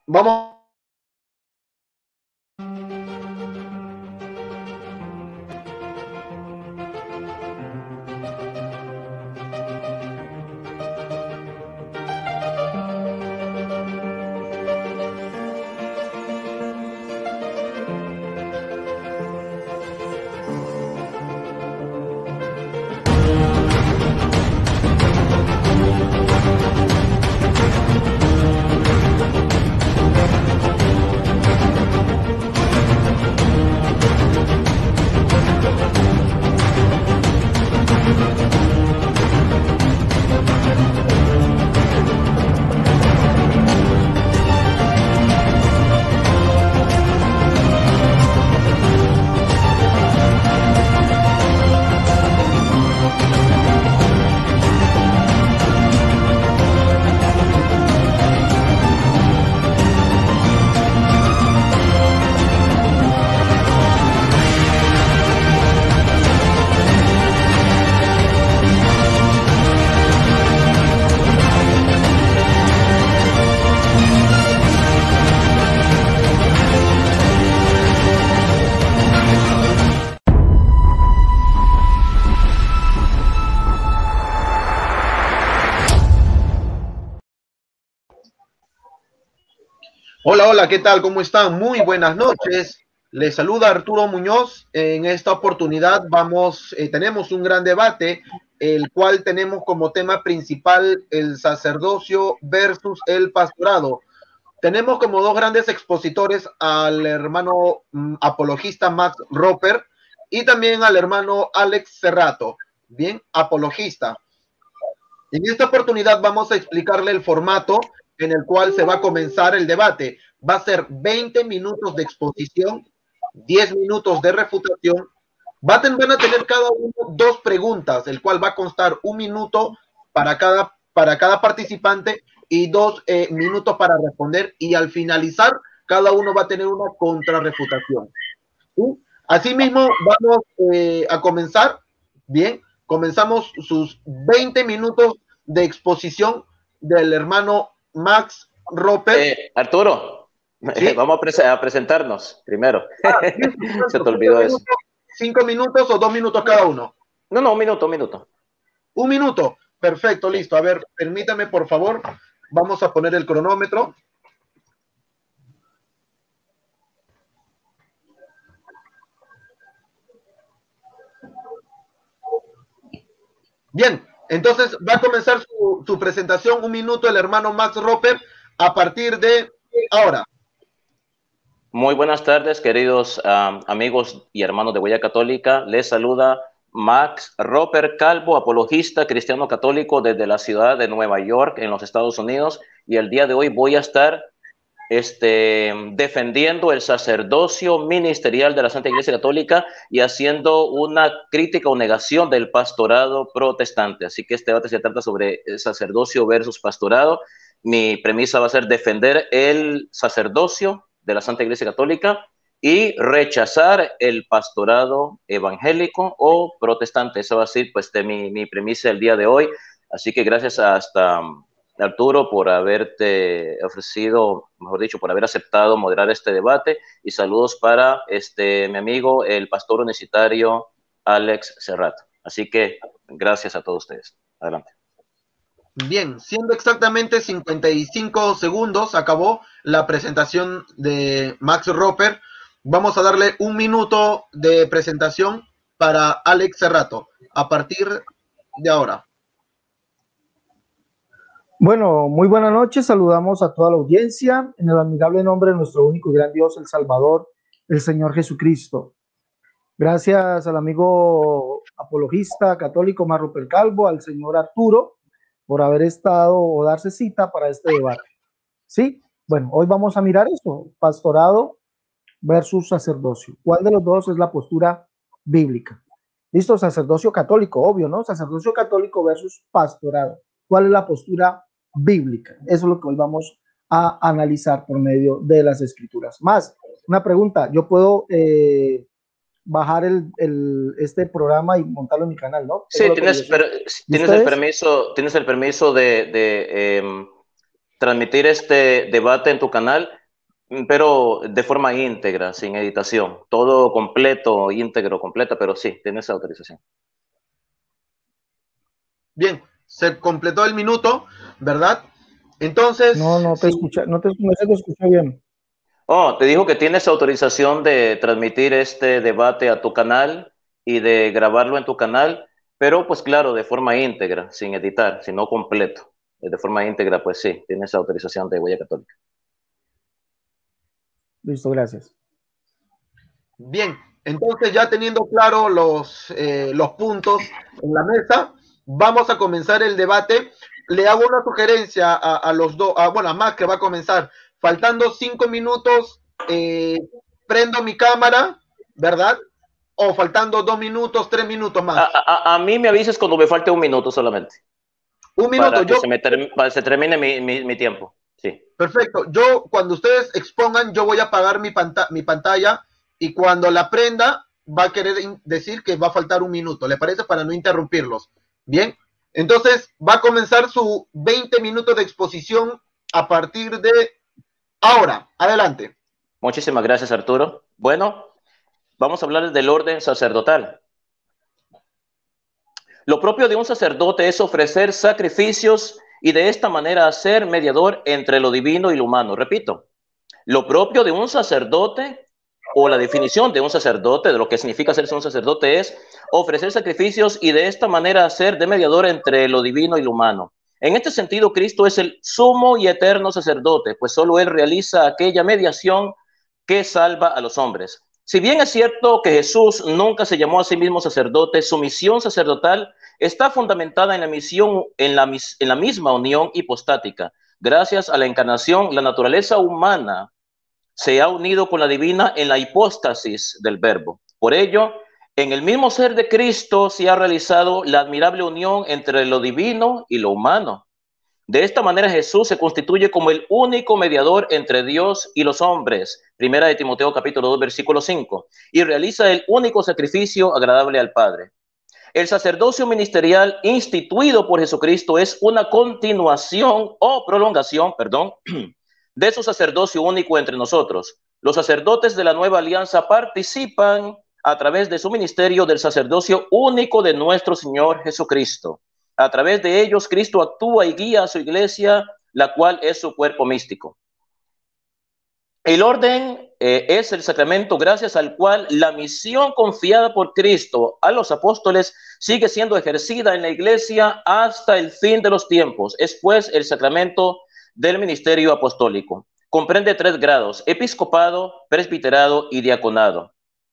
Vamos. Hola, hola, ¿qué tal? ¿Cómo están? Muy buenas noches. Les saluda Arturo Muñoz. En esta oportunidad tenemos un gran debate, el cual tenemos como tema principal el sacerdocio versus el pastorado. Tenemos como dos grandes expositores al hermano apologista Max Roper y también al hermano Alex Cerrato. Bien, apologista. En esta oportunidad vamos a explicarle el formato en el cual se va a comenzar el debate. Va a ser 20 minutos de exposición, 10 minutos de refutación. Van a tener cada uno dos preguntas, el cual va a constar un minuto para cada participante y dos minutos para responder. Y al finalizar, cada uno va a tener una contrarrefutación. ¿Sí? Asimismo, vamos a comenzar. Bien, comenzamos sus 20 minutos de exposición del hermano Max Roper. Arturo, ¿Sí? vamos a presentarnos primero. Se te olvidó eso. 5 minutos o 2 minutos cada uno. No, un minuto. Un minuto. Perfecto, listo. A ver, permítame, por favor. Vamos a poner el cronómetro. Bien, entonces va a comenzar su presentación, un minuto, el hermano Max Roper, a partir de ahora. Muy buenas tardes, queridos amigos y hermanos de Huella Católica. Les saluda Max Roper Calvo, apologista cristiano católico desde la ciudad de Nueva York, en los Estados Unidos. Y el día de hoy voy a estar defendiendo el sacerdocio ministerial de la Santa Iglesia Católica y haciendo una crítica o negación del pastorado protestante. Así que este debate se trata sobre el sacerdocio versus pastorado. Mi premisa va a ser defender el sacerdocio de la Santa Iglesia Católica y rechazar el pastorado evangélico o protestante. Eso va a ser pues mi premisa el día de hoy. Así que gracias hasta Arturo, por haberte ofrecido, mejor dicho, por haber aceptado moderar este debate, y saludos para mi amigo, el pastor universitario Alex Cerrato. Así que gracias a todos ustedes. Adelante. Bien, siendo exactamente 55 segundos, acabó la presentación de Max Roper. Vamos a darle un minuto de presentación para Alex Cerrato, a partir de ahora. Bueno, muy buenas noches, saludamos a toda la audiencia en el admirable nombre de nuestro único y gran Dios, el Salvador, el Señor Jesucristo. Gracias al amigo apologista católico Max Roper Calvo, al señor Arturo, por haber estado o darse cita para este debate. Sí, bueno, hoy vamos a mirar eso, pastorado versus sacerdocio. ¿Cuál de los dos es la postura bíblica? Listo, sacerdocio católico, obvio, ¿no? Sacerdocio católico versus pastorado. ¿Cuál es la postura bíblica? Eso es lo que hoy vamos a analizar por medio de las escrituras. Más, una pregunta, yo puedo bajar este programa y montarlo en mi canal, ¿no? Sí, tienes el permiso transmitir este debate en tu canal, pero de forma íntegra, sin editación. Todo completo, íntegro, completa, pero sí, tienes autorización. Bien, se completó el minuto, ¿verdad? Entonces, No te escucha, no se te escucha bien. Oh, te dijo que tienes autorización de transmitir este debate a tu canal y de grabarlo en tu canal, pero pues claro, de forma íntegra, sin editar, sino completo. De forma íntegra, pues sí, tienes autorización de Huella Católica. Listo, gracias. bien, entonces ya teniendo claro los puntos en la mesa, vamos a comenzar el debate. Le hago una sugerencia a los dos, bueno, a Max que va a comenzar. Faltando 5 minutos, prendo mi cámara, ¿verdad? O faltando 2 minutos, 3 minutos más. A mí me avises cuando me falte un minuto solamente, Un minuto, para que se termine mi tiempo. Sí. perfecto. Yo, cuando ustedes expongan, yo voy a apagar mi pantalla y cuando la prenda va a querer decir que va a faltar un minuto. ¿Le parece? Para no interrumpirlos. Bien. Entonces, va a comenzar su 20 minutos de exposición a partir de ahora. Adelante. Muchísimas gracias, Arturo. Bueno, vamos a hablar del orden sacerdotal. Lo propio de un sacerdote es ofrecer sacrificios y de esta manera ser mediador entre lo divino y lo humano. Repito, lo propio de un sacerdote o la definición de un sacerdote, de lo que significa ser un sacerdote, es ofrecer sacrificios y de esta manera ser de mediador entre lo divino y lo humano. En este sentido, Cristo es el sumo y eterno sacerdote, pues solo Él realiza aquella mediación que salva a los hombres. Si bien es cierto que Jesús nunca se llamó a sí mismo sacerdote, su misión sacerdotal está fundamentada en la misión, en la misma unión hipostática. Gracias a la encarnación, la naturaleza humana se ha unido con la divina en la hipóstasis del verbo. Por ello, en el mismo ser de Cristo se ha realizado la admirable unión entre lo divino y lo humano. De esta manera Jesús se constituye como el único mediador entre Dios y los hombres, primera de Timoteo capítulo 2 versículo 5, y realiza el único sacrificio agradable al Padre. El sacerdocio ministerial instituido por Jesucristo es una continuación o prolongación, perdón, de su sacerdocio único entre nosotros. Los sacerdotes de la nueva alianza participan a través de su ministerio del sacerdocio único de nuestro Señor Jesucristo. A través de ellos, Cristo actúa y guía a su iglesia, la cual es su cuerpo místico. El orden es el sacramento gracias al cual la misión confiada por Cristo a los apóstoles sigue siendo ejercida en la iglesia hasta el fin de los tiempos. Es pues el sacramento del ministerio apostólico. Comprende 3 grados: episcopado, presbiterado y diaconado.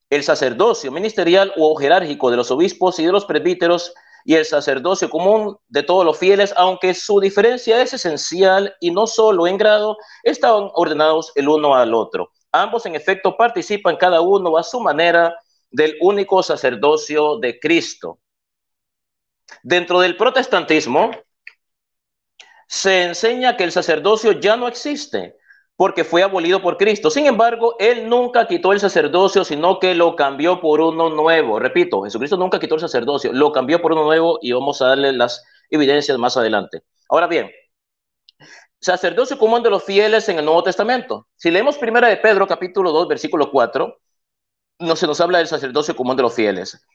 El sacerdocio ministerial o jerárquico de los obispos y de los presbíteros y el sacerdocio común de todos los fieles, aunque su diferencia es esencial y no solo en grado, están ordenados el uno al otro. Ambos, en efecto, participan cada uno a su manera del único sacerdocio de Cristo. Dentro del protestantismo se enseña que el sacerdocio ya no existe porque fue abolido por Cristo. Sin embargo, Él nunca quitó el sacerdocio, sino que lo cambió por uno nuevo. Repito, Jesucristo nunca quitó el sacerdocio, lo cambió por uno nuevo y vamos a darle las evidencias más adelante. Ahora bien, sacerdocio común de los fieles en el Nuevo Testamento. Si leemos 1 de Pedro, capítulo 2, versículo 4, se nos habla del sacerdocio común de los fieles.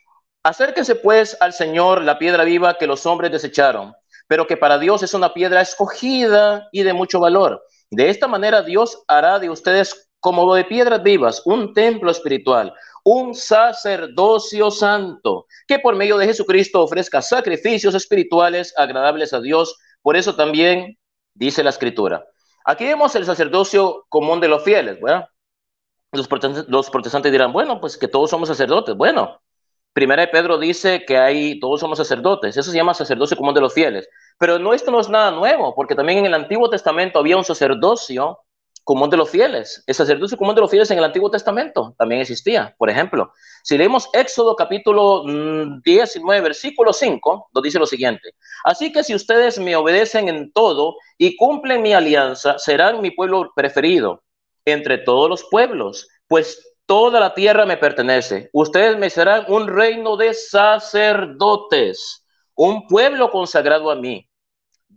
Acérquense pues al Señor, la piedra viva que los hombres desecharon, pero que para Dios es una piedra escogida y de mucho valor. De esta manera Dios hará de ustedes como de piedras vivas un templo espiritual, un sacerdocio santo, que por medio de Jesucristo ofrezca sacrificios espirituales agradables a Dios. Por eso también dice la Escritura. Aquí vemos el sacerdocio común de los fieles, ¿verdad? Los protestantes dirán, bueno, pues que todos somos sacerdotes. Bueno, Primera de Pedro dice que todos somos sacerdotes. Eso se llama sacerdocio común de los fieles. Pero esto no es nada nuevo, porque también en el Antiguo Testamento había un sacerdocio común de los fieles. El sacerdocio común de los fieles en el Antiguo Testamento también existía. Por ejemplo, si leemos Éxodo capítulo 19, versículo 5, nos dice lo siguiente: así que si ustedes me obedecen en todo y cumplen mi alianza, serán mi pueblo preferido entre todos los pueblos, pues toda la tierra me pertenece. Ustedes me serán un reino de sacerdotes, un pueblo consagrado a mí.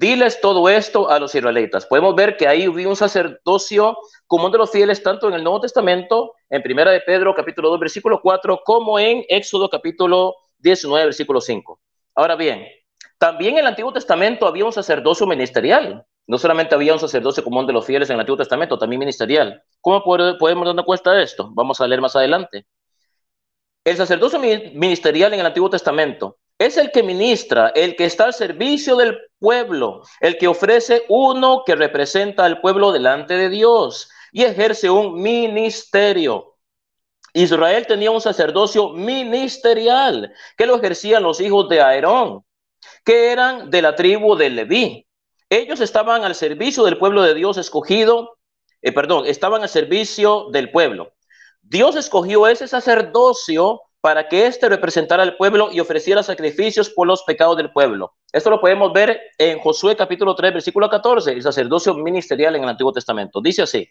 diles todo esto a los israelitas. Podemos ver que ahí hubo un sacerdocio común de los fieles, tanto en el Nuevo Testamento, en Primera de Pedro, capítulo 2, versículo 4, como en Éxodo, capítulo 19, versículo 5. Ahora bien, también en el Antiguo Testamento había un sacerdocio ministerial. No solamente había un sacerdocio común de los fieles en el Antiguo Testamento, también ministerial. ¿Cómo podemos darnos cuenta de esto? Vamos a leer más adelante. El sacerdocio ministerial en el Antiguo Testamento es el que ministra, el que está al servicio del pueblo, el que ofrece uno que representa al pueblo delante de Dios y ejerce un ministerio. Israel tenía un sacerdocio ministerial que lo ejercían los hijos de Aarón, que eran de la tribu de Leví. Ellos estaban al servicio del pueblo de Dios escogido, estaban al servicio del pueblo. Dios escogió ese sacerdocio para que éste representara al pueblo y ofreciera sacrificios por los pecados del pueblo. Esto lo podemos ver en Josué capítulo 3, versículo 14, el sacerdocio ministerial en el Antiguo Testamento. Dice así: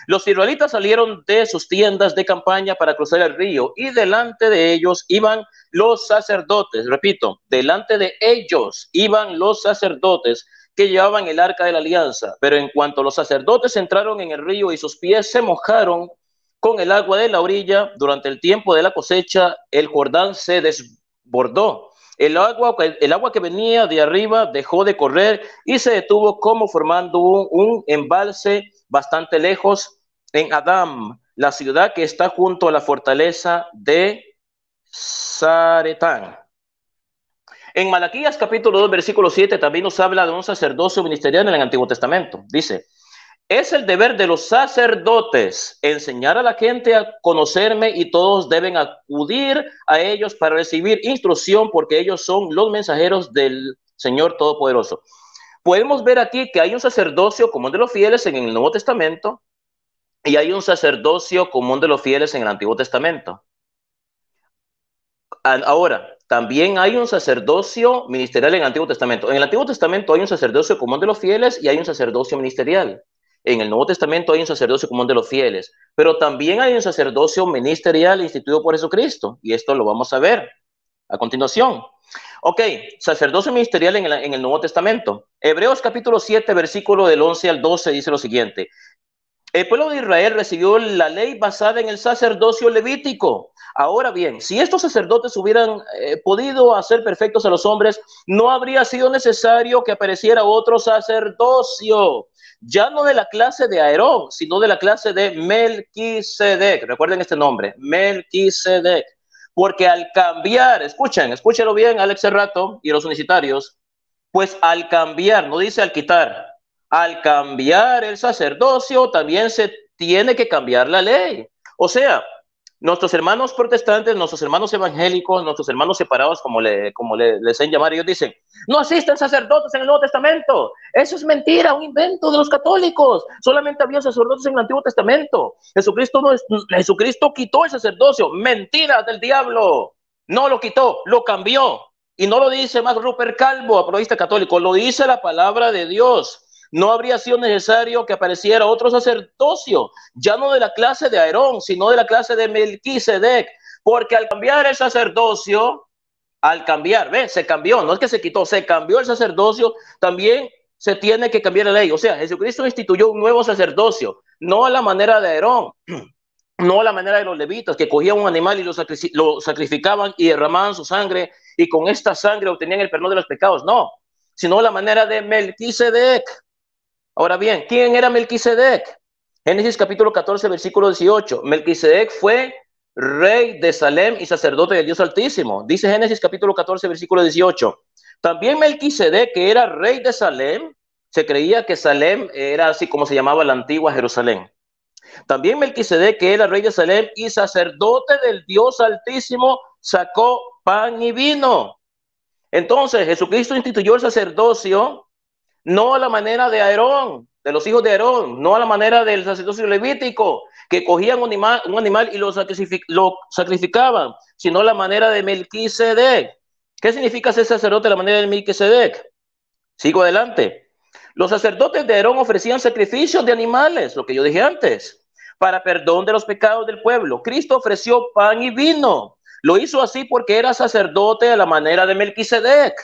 los israelitas salieron de sus tiendas de campaña para cruzar el río y delante de ellos iban los sacerdotes. Repito, delante de ellos iban los sacerdotes que llevaban el arca de la alianza. Pero en cuanto los sacerdotes entraron en el río y sus pies se mojaron con el agua de la orilla, durante el tiempo de la cosecha, el Jordán se desbordó. El agua que venía de arriba dejó de correr y se detuvo, como formando un embalse bastante lejos en Adam, la ciudad que está junto a la fortaleza de Zaretán. En Malaquías capítulo 2, versículo 7 también nos habla de un sacerdocio ministerial en el Antiguo Testamento. Dice: es el deber de los sacerdotes enseñar a la gente a conocerme y todos deben acudir a ellos para recibir instrucción porque ellos son los mensajeros del Señor Todopoderoso. Podemos ver aquí que hay un sacerdocio común de los fieles en el Nuevo Testamento y hay un sacerdocio común de los fieles en el Antiguo Testamento. Ahora, también hay un sacerdocio ministerial en el Antiguo Testamento. En el Antiguo Testamento hay un sacerdocio común de los fieles y hay un sacerdocio ministerial. En el Nuevo Testamento hay un sacerdocio común de los fieles, pero también hay un sacerdocio ministerial instituido por Jesucristo, y esto lo vamos a ver a continuación. Ok, sacerdocio ministerial en el Nuevo Testamento. Hebreos capítulo 7, versículo del 11 al 12 dice lo siguiente: el pueblo de Israel recibió la ley basada en el sacerdocio levítico. Ahora bien, si estos sacerdotes hubieran podido hacer perfectos a los hombres, no habría sido necesario que apareciera otro sacerdocio, ya no de la clase de Aarón, sino de la clase de Melquisedec. Recuerden este nombre, Melquisedec. Porque al cambiar, escúchenlo bien, Alex Cerrato y los unicitarios, pues al cambiar, no dice al quitar, al cambiar el sacerdocio también se tiene que cambiar la ley. O sea, nuestros hermanos protestantes, nuestros hermanos evangélicos, nuestros hermanos separados, como les hacen llamar, ellos dicen: no asisten sacerdotes en el Nuevo Testamento. Eso es mentira, un invento de los católicos. Solamente había sacerdotes en el Antiguo Testamento. Jesucristo quitó el sacerdocio. Mentira del diablo. No lo quitó, lo cambió. Y no lo dice Max Rupert Calvo, apologista católico, lo dice la palabra de Dios. No habría sido necesario que apareciera otro sacerdocio, ya no de la clase de Aarón, sino de la clase de Melquisedec, porque al cambiar el sacerdocio, se cambió, no es que se quitó, se cambió el sacerdocio, también se tiene que cambiar la ley. O sea, Jesucristo instituyó un nuevo sacerdocio, no a la manera de Aarón, no a la manera de los levitas, que cogían un animal y lo sacrificaban y derramaban su sangre, y con esta sangre obtenían el perdón de los pecados, no, sino a la manera de Melquisedec. Ahora bien, ¿quién era Melquisedec? Génesis capítulo 14, versículo 18. Melquisedec fue rey de Salem y sacerdote del Dios Altísimo. Dice Génesis capítulo 14, versículo 18. También Melquisedec, que era rey de Salem, se creía que Salem era así como se llamaba la antigua Jerusalén. También Melquisedec, que era rey de Salem y sacerdote del Dios Altísimo, sacó pan y vino. Entonces, Jesucristo instituyó el sacerdocio no a la manera de Aarón, de los hijos de Aarón, no a la manera del sacerdocio levítico, que cogían un animal y lo sacrificaban, sino a la manera de Melquisedec. ¿Qué significa ser sacerdote a la manera de Melquisedec? Sigo adelante. Los sacerdotes de Aarón ofrecían sacrificios de animales, lo que yo dije antes, para perdón de los pecados del pueblo. Cristo ofreció pan y vino. Lo hizo así porque era sacerdote a la manera de Melquisedec.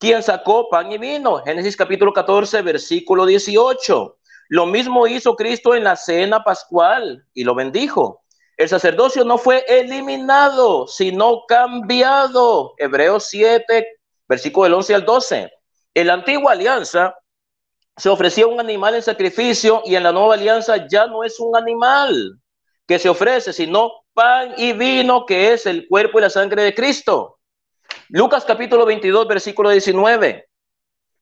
quien sacó pan y vino. Génesis capítulo 14, versículo 18. Lo mismo hizo Cristo en la cena pascual y lo bendijo. El sacerdocio no fue eliminado, sino cambiado. Hebreos 7, versículo del 11 al 12. En la antigua alianza se ofrecía un animal en sacrificio y en la nueva alianza ya no es un animal que se ofrece, sino pan y vino, que es el cuerpo y la sangre de Cristo. Lucas capítulo 22, versículo 19.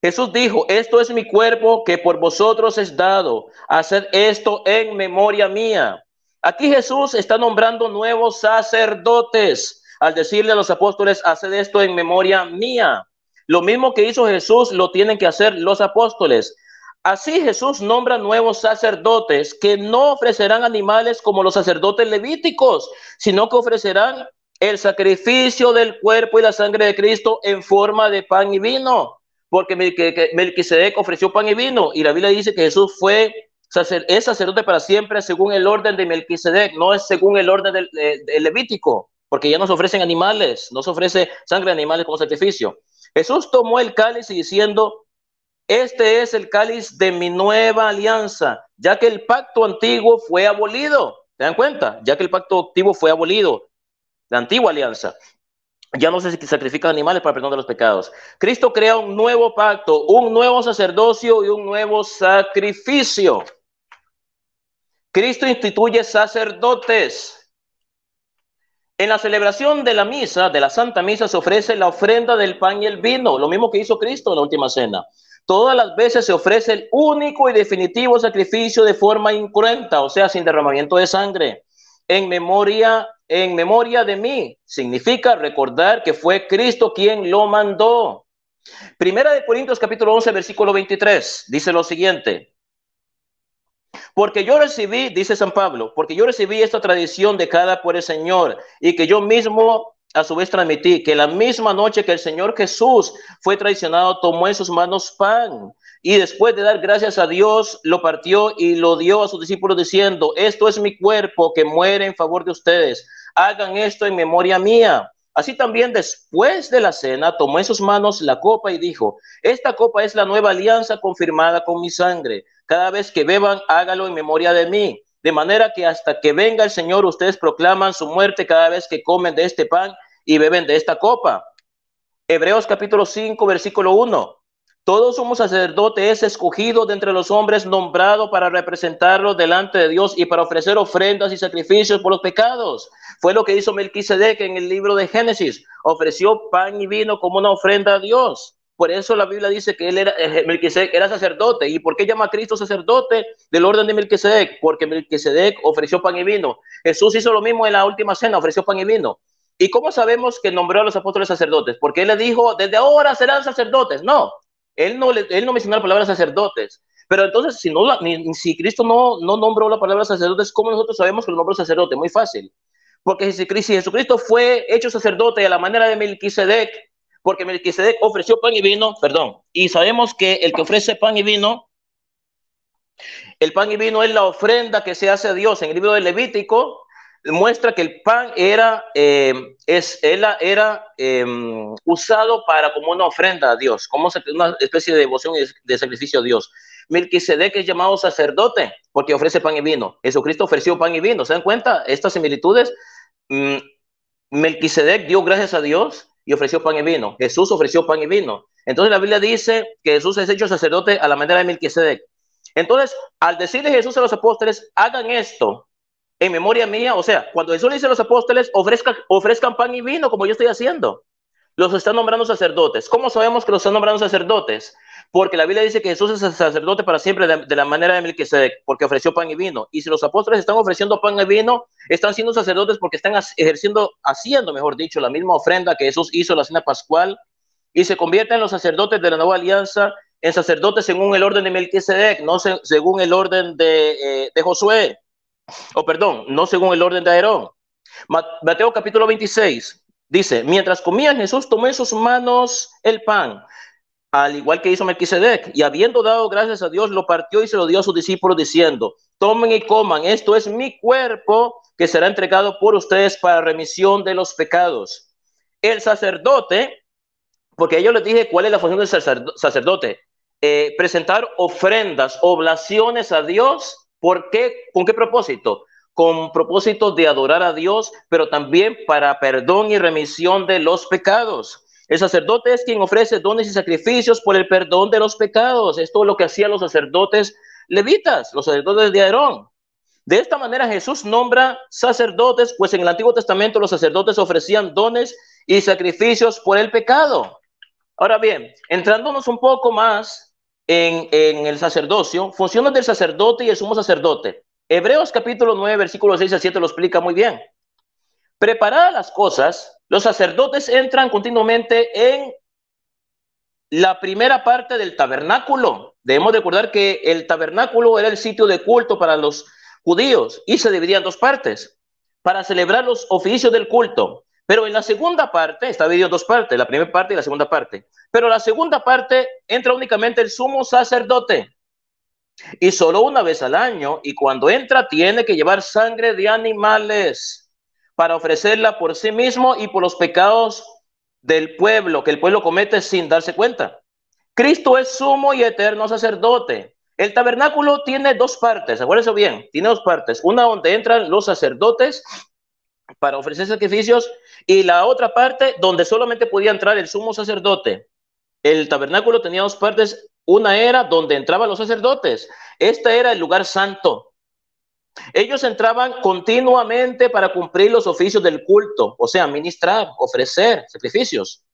Jesús dijo, esto es mi cuerpo que por vosotros es dado. Haced esto en memoria mía. Aquí Jesús está nombrando nuevos sacerdotes al decirle a los apóstoles, haced esto en memoria mía. Lo mismo que hizo Jesús lo tienen que hacer los apóstoles. Así Jesús nombra nuevos sacerdotes que no ofrecerán animales como los sacerdotes levíticos, sino que ofrecerán el sacrificio del cuerpo y la sangre de Cristo en forma de pan y vino. Porque Melquisedec ofreció pan y vino, y la Biblia dice que Jesús es sacerdote para siempre según el orden de Melquisedec, no es según el orden del Levítico, porque ya no se ofrecen animales, no se ofrece sangre de animales como sacrificio. Jesús tomó el cáliz y diciendo, este es el cáliz de mi nueva alianza, ya que el pacto antiguo fue abolido. ¿Se dan cuenta? Ya que el pacto antiguo fue abolido, la antigua alianza. Ya no se sacrifican animales para el perdón de los pecados. Cristo crea un nuevo pacto, un nuevo sacerdocio y un nuevo sacrificio. Cristo instituye sacerdotes. En la celebración de la misa, de la Santa Misa, se ofrece la ofrenda del pan y el vino, lo mismo que hizo Cristo en la última cena. Todas las veces se ofrece el único y definitivo sacrificio de forma incruenta, o sea, sin derramamiento de sangre. En memoria de mí, significa recordar que fue Cristo quien lo mandó. Primera de Corintios capítulo 11, versículo 23, dice lo siguiente. Porque yo recibí, dice San Pablo, porque yo recibí esta tradición dejada por el Señor y que yo mismo a su vez transmití, que la misma noche que el Señor Jesús fue traicionado, tomó en sus manos pan y después de dar gracias a Dios, lo partió y lo dio a sus discípulos diciendo, esto es mi cuerpo que muere en favor de ustedes, hagan esto en memoria mía. Así también después de la cena tomó en sus manos la copa y dijo, esta copa es la nueva alianza confirmada con mi sangre. Cada vez que beban, hágalo en memoria de mí. De manera que hasta que venga el Señor, ustedes proclaman su muerte cada vez que comen de este pan y beben de esta copa. Hebreos capítulo 5, versículo 1. Todo sumo sacerdote es escogido de entre los hombres, nombrado para representarlo delante de Dios y para ofrecer ofrendas y sacrificios por los pecados. Fue lo que hizo Melquisedec en el libro de Génesis. Ofreció pan y vino como una ofrenda a Dios. Por eso la Biblia dice que Melquisedec era sacerdote. ¿Y por qué llama a Cristo sacerdote del orden de Melquisedec? Porque Melquisedec ofreció pan y vino. Jesús hizo lo mismo en la última cena, ofreció pan y vino. ¿Y cómo sabemos que nombró a los apóstoles sacerdotes? Porque él le dijo, desde ahora serán sacerdotes. No, él no mencionó la palabra sacerdotes. Pero entonces, si Cristo no nombró la palabra sacerdotes, ¿cómo nosotros sabemos que lo nombró sacerdote? Muy fácil. Porque si Jesucristo fue hecho sacerdote a la manera de Melquisedec, porque Melquisedec ofreció pan y vino, y sabemos que el que ofrece pan y vino, el pan y vino es la ofrenda que se hace a Dios. En el libro de Levítico muestra que el pan era usado para como una ofrenda a Dios, como una especie de devoción y de sacrificio a Dios. Melquisedec es llamado sacerdote porque ofrece pan y vino. Jesucristo ofreció pan y vino. ¿Se dan cuenta estas similitudes? Melquisedec dio gracias a Dios y ofreció pan y vino. Jesús ofreció pan y vino. Entonces la Biblia dice que Jesús es hecho sacerdote a la manera de Melquisedec. Entonces, al decirle Jesús a los apóstoles, hagan esto en memoria mía, o sea, cuando Jesús le dice a los apóstoles, ofrezcan pan y vino como yo estoy haciendo, los están nombrando sacerdotes. ¿Cómo sabemos que los están nombrando sacerdotes? Porque la Biblia dice que Jesús es sacerdote para siempre de la manera de Melquisedec, porque ofreció pan y vino. Y si los apóstoles están ofreciendo pan y vino, están siendo sacerdotes porque están haciendo, mejor dicho, la misma ofrenda que Jesús hizo en la cena pascual, y se convierten en los sacerdotes de la nueva alianza, en sacerdotes según el orden de Melquisedec, no según el orden de Josué. No según el orden de Aarón. Mateo capítulo 26 dice, mientras comían Jesús tomó en sus manos el pan, al igual que hizo Melquisedec, y habiendo dado gracias a Dios, lo partió y se lo dio a sus discípulos diciendo, tomen y coman, esto es mi cuerpo que será entregado por ustedes para remisión de los pecados. El sacerdote porque yo les dije cuál es la función del sacerdote. Presentar ofrendas, oblaciones a Dios. ¿Por qué? ¿Con qué propósito? Con propósito de adorar a Dios, pero también para perdón y remisión de los pecados. El sacerdote es quien ofrece dones y sacrificios por el perdón de los pecados. Esto es lo que hacían los sacerdotes levitas, los sacerdotes de Aarón. De esta manera Jesús nombra sacerdotes, pues en el Antiguo Testamento los sacerdotes ofrecían dones y sacrificios por el pecado. Ahora bien, entrándonos un poco más en el sacerdocio, funciones del sacerdote y el sumo sacerdote. Hebreos capítulo 9, versículos 6 a 7 lo explica muy bien. Preparadas las cosas, los sacerdotes entran continuamente en la primera parte del tabernáculo. Debemos recordar que el tabernáculo era el sitio de culto para los judíos y se dividía en dos partes para celebrar los oficios del culto. Pero en la segunda parte, está dividido en dos partes, la primera parte y la segunda parte. Pero la segunda parte entra únicamente el sumo sacerdote. Y solo una vez al año, y cuando entra tiene que llevar sangre de animales para ofrecerla por sí mismo y por los pecados del pueblo, que el pueblo comete sin darse cuenta. Cristo es sumo y eterno sacerdote. El tabernáculo tiene dos partes, acuérdense bien, tiene dos partes. Una donde entran los sacerdotes para ofrecer sacrificios y la otra parte donde solamente podía entrar el sumo sacerdote. El tabernáculo tenía dos partes. Una era donde entraban los sacerdotes. Este era el lugar santo. Ellos entraban continuamente para cumplir los oficios del culto, o sea, ministrar, ofrecer sacrificios.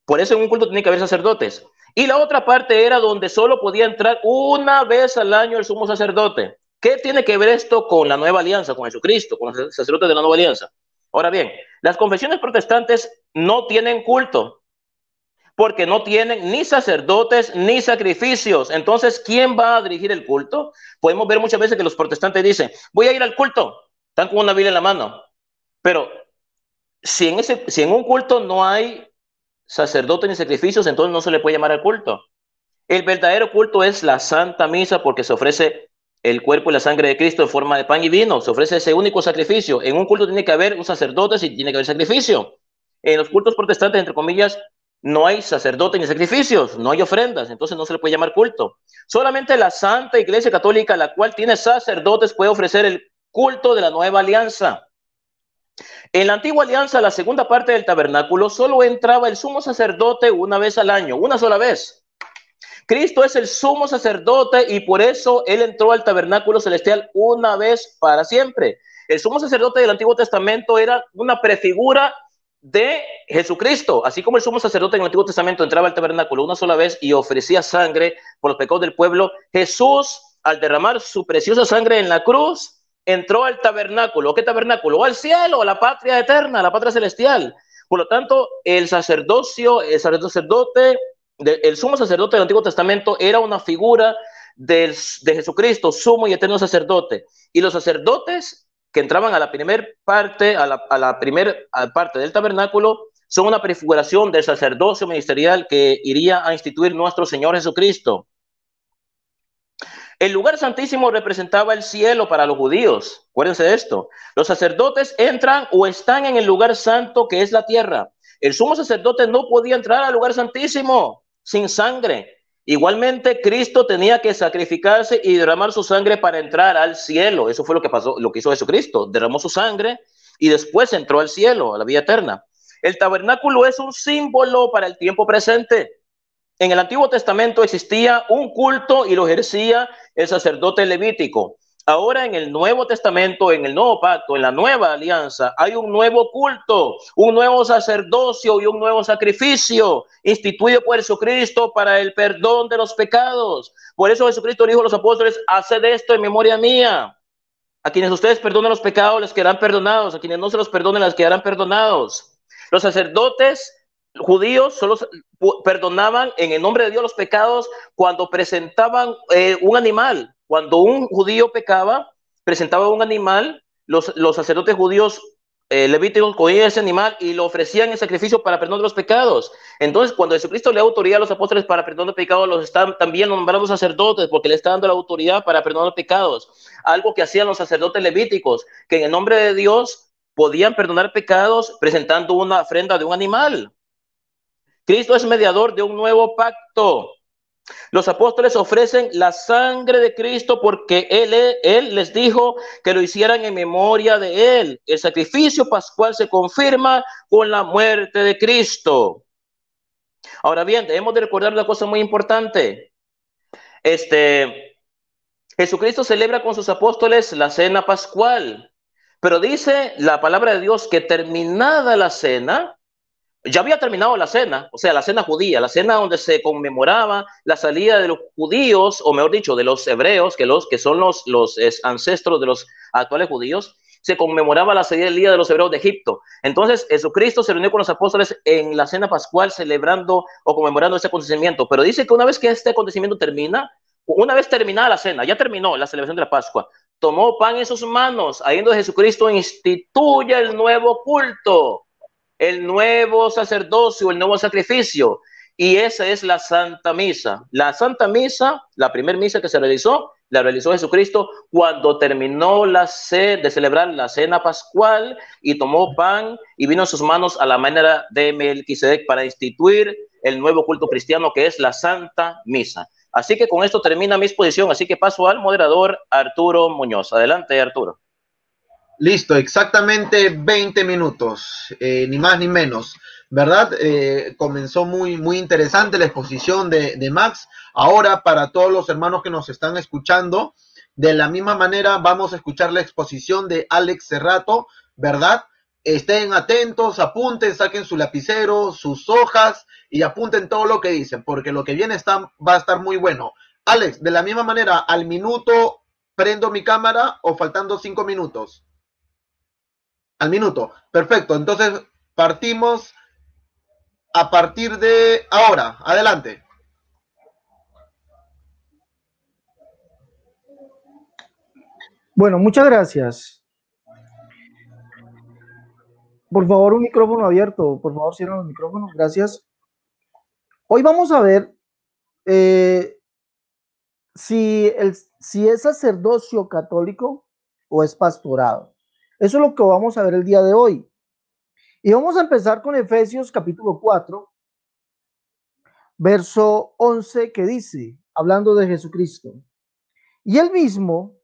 Por eso en un culto tenía que haber sacerdotes. Y la otra parte era donde solo podía entrar una vez al año el sumo sacerdote. ¿Qué tiene que ver esto con la nueva alianza, con Jesucristo, con los sacerdotes de la nueva alianza? Ahora bien, las confesiones protestantes no tienen culto, porque no tienen ni sacerdotes ni sacrificios. Entonces, ¿quién va a dirigir el culto? Podemos ver muchas veces que los protestantes dicen, voy a ir al culto, están con una Biblia en la mano. Pero si en un culto no hay sacerdotes ni sacrificios, entonces no se le puede llamar al culto. El verdadero culto es la Santa Misa, porque se ofrece el cuerpo y la sangre de Cristo en forma de pan y vino. Se ofrece ese único sacrificio. En un culto tiene que haber un sacerdote y tiene que haber sacrificio. En los cultos protestantes, entre comillas, no hay sacerdotes ni sacrificios, no hay ofrendas, entonces no se le puede llamar culto. Solamente la Santa Iglesia Católica, la cual tiene sacerdotes, puede ofrecer el culto de la nueva alianza. En la antigua alianza, la segunda parte del tabernáculo, solo entraba el sumo sacerdote una vez al año, una sola vez. Cristo es el sumo sacerdote y por eso él entró al tabernáculo celestial una vez para siempre. El sumo sacerdote del Antiguo Testamento era una prefigura de Jesucristo, así como el sumo sacerdote en el Antiguo Testamento entraba al tabernáculo una sola vez y ofrecía sangre por los pecados del pueblo. Jesús, al derramar su preciosa sangre en la cruz, entró al tabernáculo. ¿Qué tabernáculo? Al cielo, a la patria eterna, a la patria celestial. Por lo tanto, el sacerdote, el sumo sacerdote del Antiguo Testamento era una figura de Jesucristo, sumo y eterno sacerdote. Y los sacerdotes que entraban a la primera parte, a la primera parte del tabernáculo, son una prefiguración del sacerdocio ministerial que iría a instituir nuestro Señor Jesucristo. El lugar santísimo representaba el cielo para los judíos. Acuérdense de esto. Los sacerdotes entran o están en el lugar santo que es la tierra. El sumo sacerdote no podía entrar al lugar santísimo sin sangre. Igualmente, Cristo tenía que sacrificarse y derramar su sangre para entrar al cielo. Eso fue lo que pasó, lo que hizo Jesucristo. Derramó su sangre y después entró al cielo, a la vida eterna. El tabernáculo es un símbolo para el tiempo presente. En el Antiguo Testamento existía un culto y lo ejercía el sacerdote levítico. Ahora en el Nuevo Testamento, en el Nuevo Pacto, en la Nueva Alianza, hay un nuevo culto, un nuevo sacerdocio y un nuevo sacrificio instituido por Jesucristo para el perdón de los pecados. Por eso Jesucristo dijo a los apóstoles, haced esto en memoria mía. A quienes ustedes perdonen los pecados les quedarán perdonados, a quienes no se los perdonen les quedarán perdonados. Los sacerdotes judíos solo perdonaban en el nombre de Dios los pecados cuando presentaban un animal. Cuando un judío pecaba, presentaba un animal, los sacerdotes judíos levíticos cogían ese animal y lo ofrecían en sacrificio para perdón de los pecados. Entonces, cuando Jesucristo le da autoridad a los apóstoles para perdón de pecados, los están también nombrando sacerdotes porque le está dando la autoridad para perdón de pecados. Algo que hacían los sacerdotes levíticos, que en el nombre de Dios podían perdonar pecados presentando una ofrenda de un animal. Cristo es mediador de un nuevo pacto. Los apóstoles ofrecen la sangre de Cristo porque él les dijo que lo hicieran en memoria de Él. El sacrificio pascual se confirma con la muerte de Cristo. Ahora bien, debemos de recordar una cosa muy importante. Jesucristo celebra con sus apóstoles la cena pascual, pero dice la palabra de Dios que terminada la cena, ya había terminado la cena, o sea, la cena judía, la cena donde se conmemoraba la salida de los judíos, o mejor dicho, de los hebreos, que son los ancestros de los actuales judíos, se conmemoraba la salida del día de los hebreos de Egipto. Entonces, Jesucristo se reunió con los apóstoles en la cena pascual celebrando o conmemorando ese acontecimiento, pero dice que una vez que este acontecimiento termina, una vez terminada la cena, ya terminó la celebración de la Pascua, tomó pan en sus manos, ahí donde Jesucristo instituye el nuevo culto, el nuevo sacerdocio, el nuevo sacrificio, y esa es la Santa Misa. La Santa Misa, la primera misa que se realizó, la realizó Jesucristo cuando terminó de celebrar la cena pascual y tomó pan y vino en sus manos a la manera de Melquisedec para instituir el nuevo culto cristiano que es la Santa Misa. Así que con esto termina mi exposición, así que paso al moderador Arturo Muñoz. Adelante, Arturo. Listo, exactamente 20 minutos, ni más ni menos, ¿verdad? Comenzó muy interesante la exposición de Max. Ahora, para todos los hermanos que nos están escuchando, de la misma manera vamos a escuchar la exposición de Alex Cerrato, ¿verdad? Estén atentos, apunten, saquen su lapicero, sus hojas y apunten todo lo que dicen, porque lo que viene va a estar muy bueno. Alex, de la misma manera, al minuto prendo mi cámara o faltando 5 minutos. Al minuto, perfecto. Entonces partimos a partir de ahora. Adelante. Bueno, muchas gracias. Por favor, un micrófono abierto. Por favor, cierren los micrófonos. Gracias. Hoy vamos a ver si es sacerdocio católico o es pastorado. Eso es lo que vamos a ver el día de hoy. Y vamos a empezar con Efesios capítulo 4, verso 11, que dice, hablando de Jesucristo, y él mismo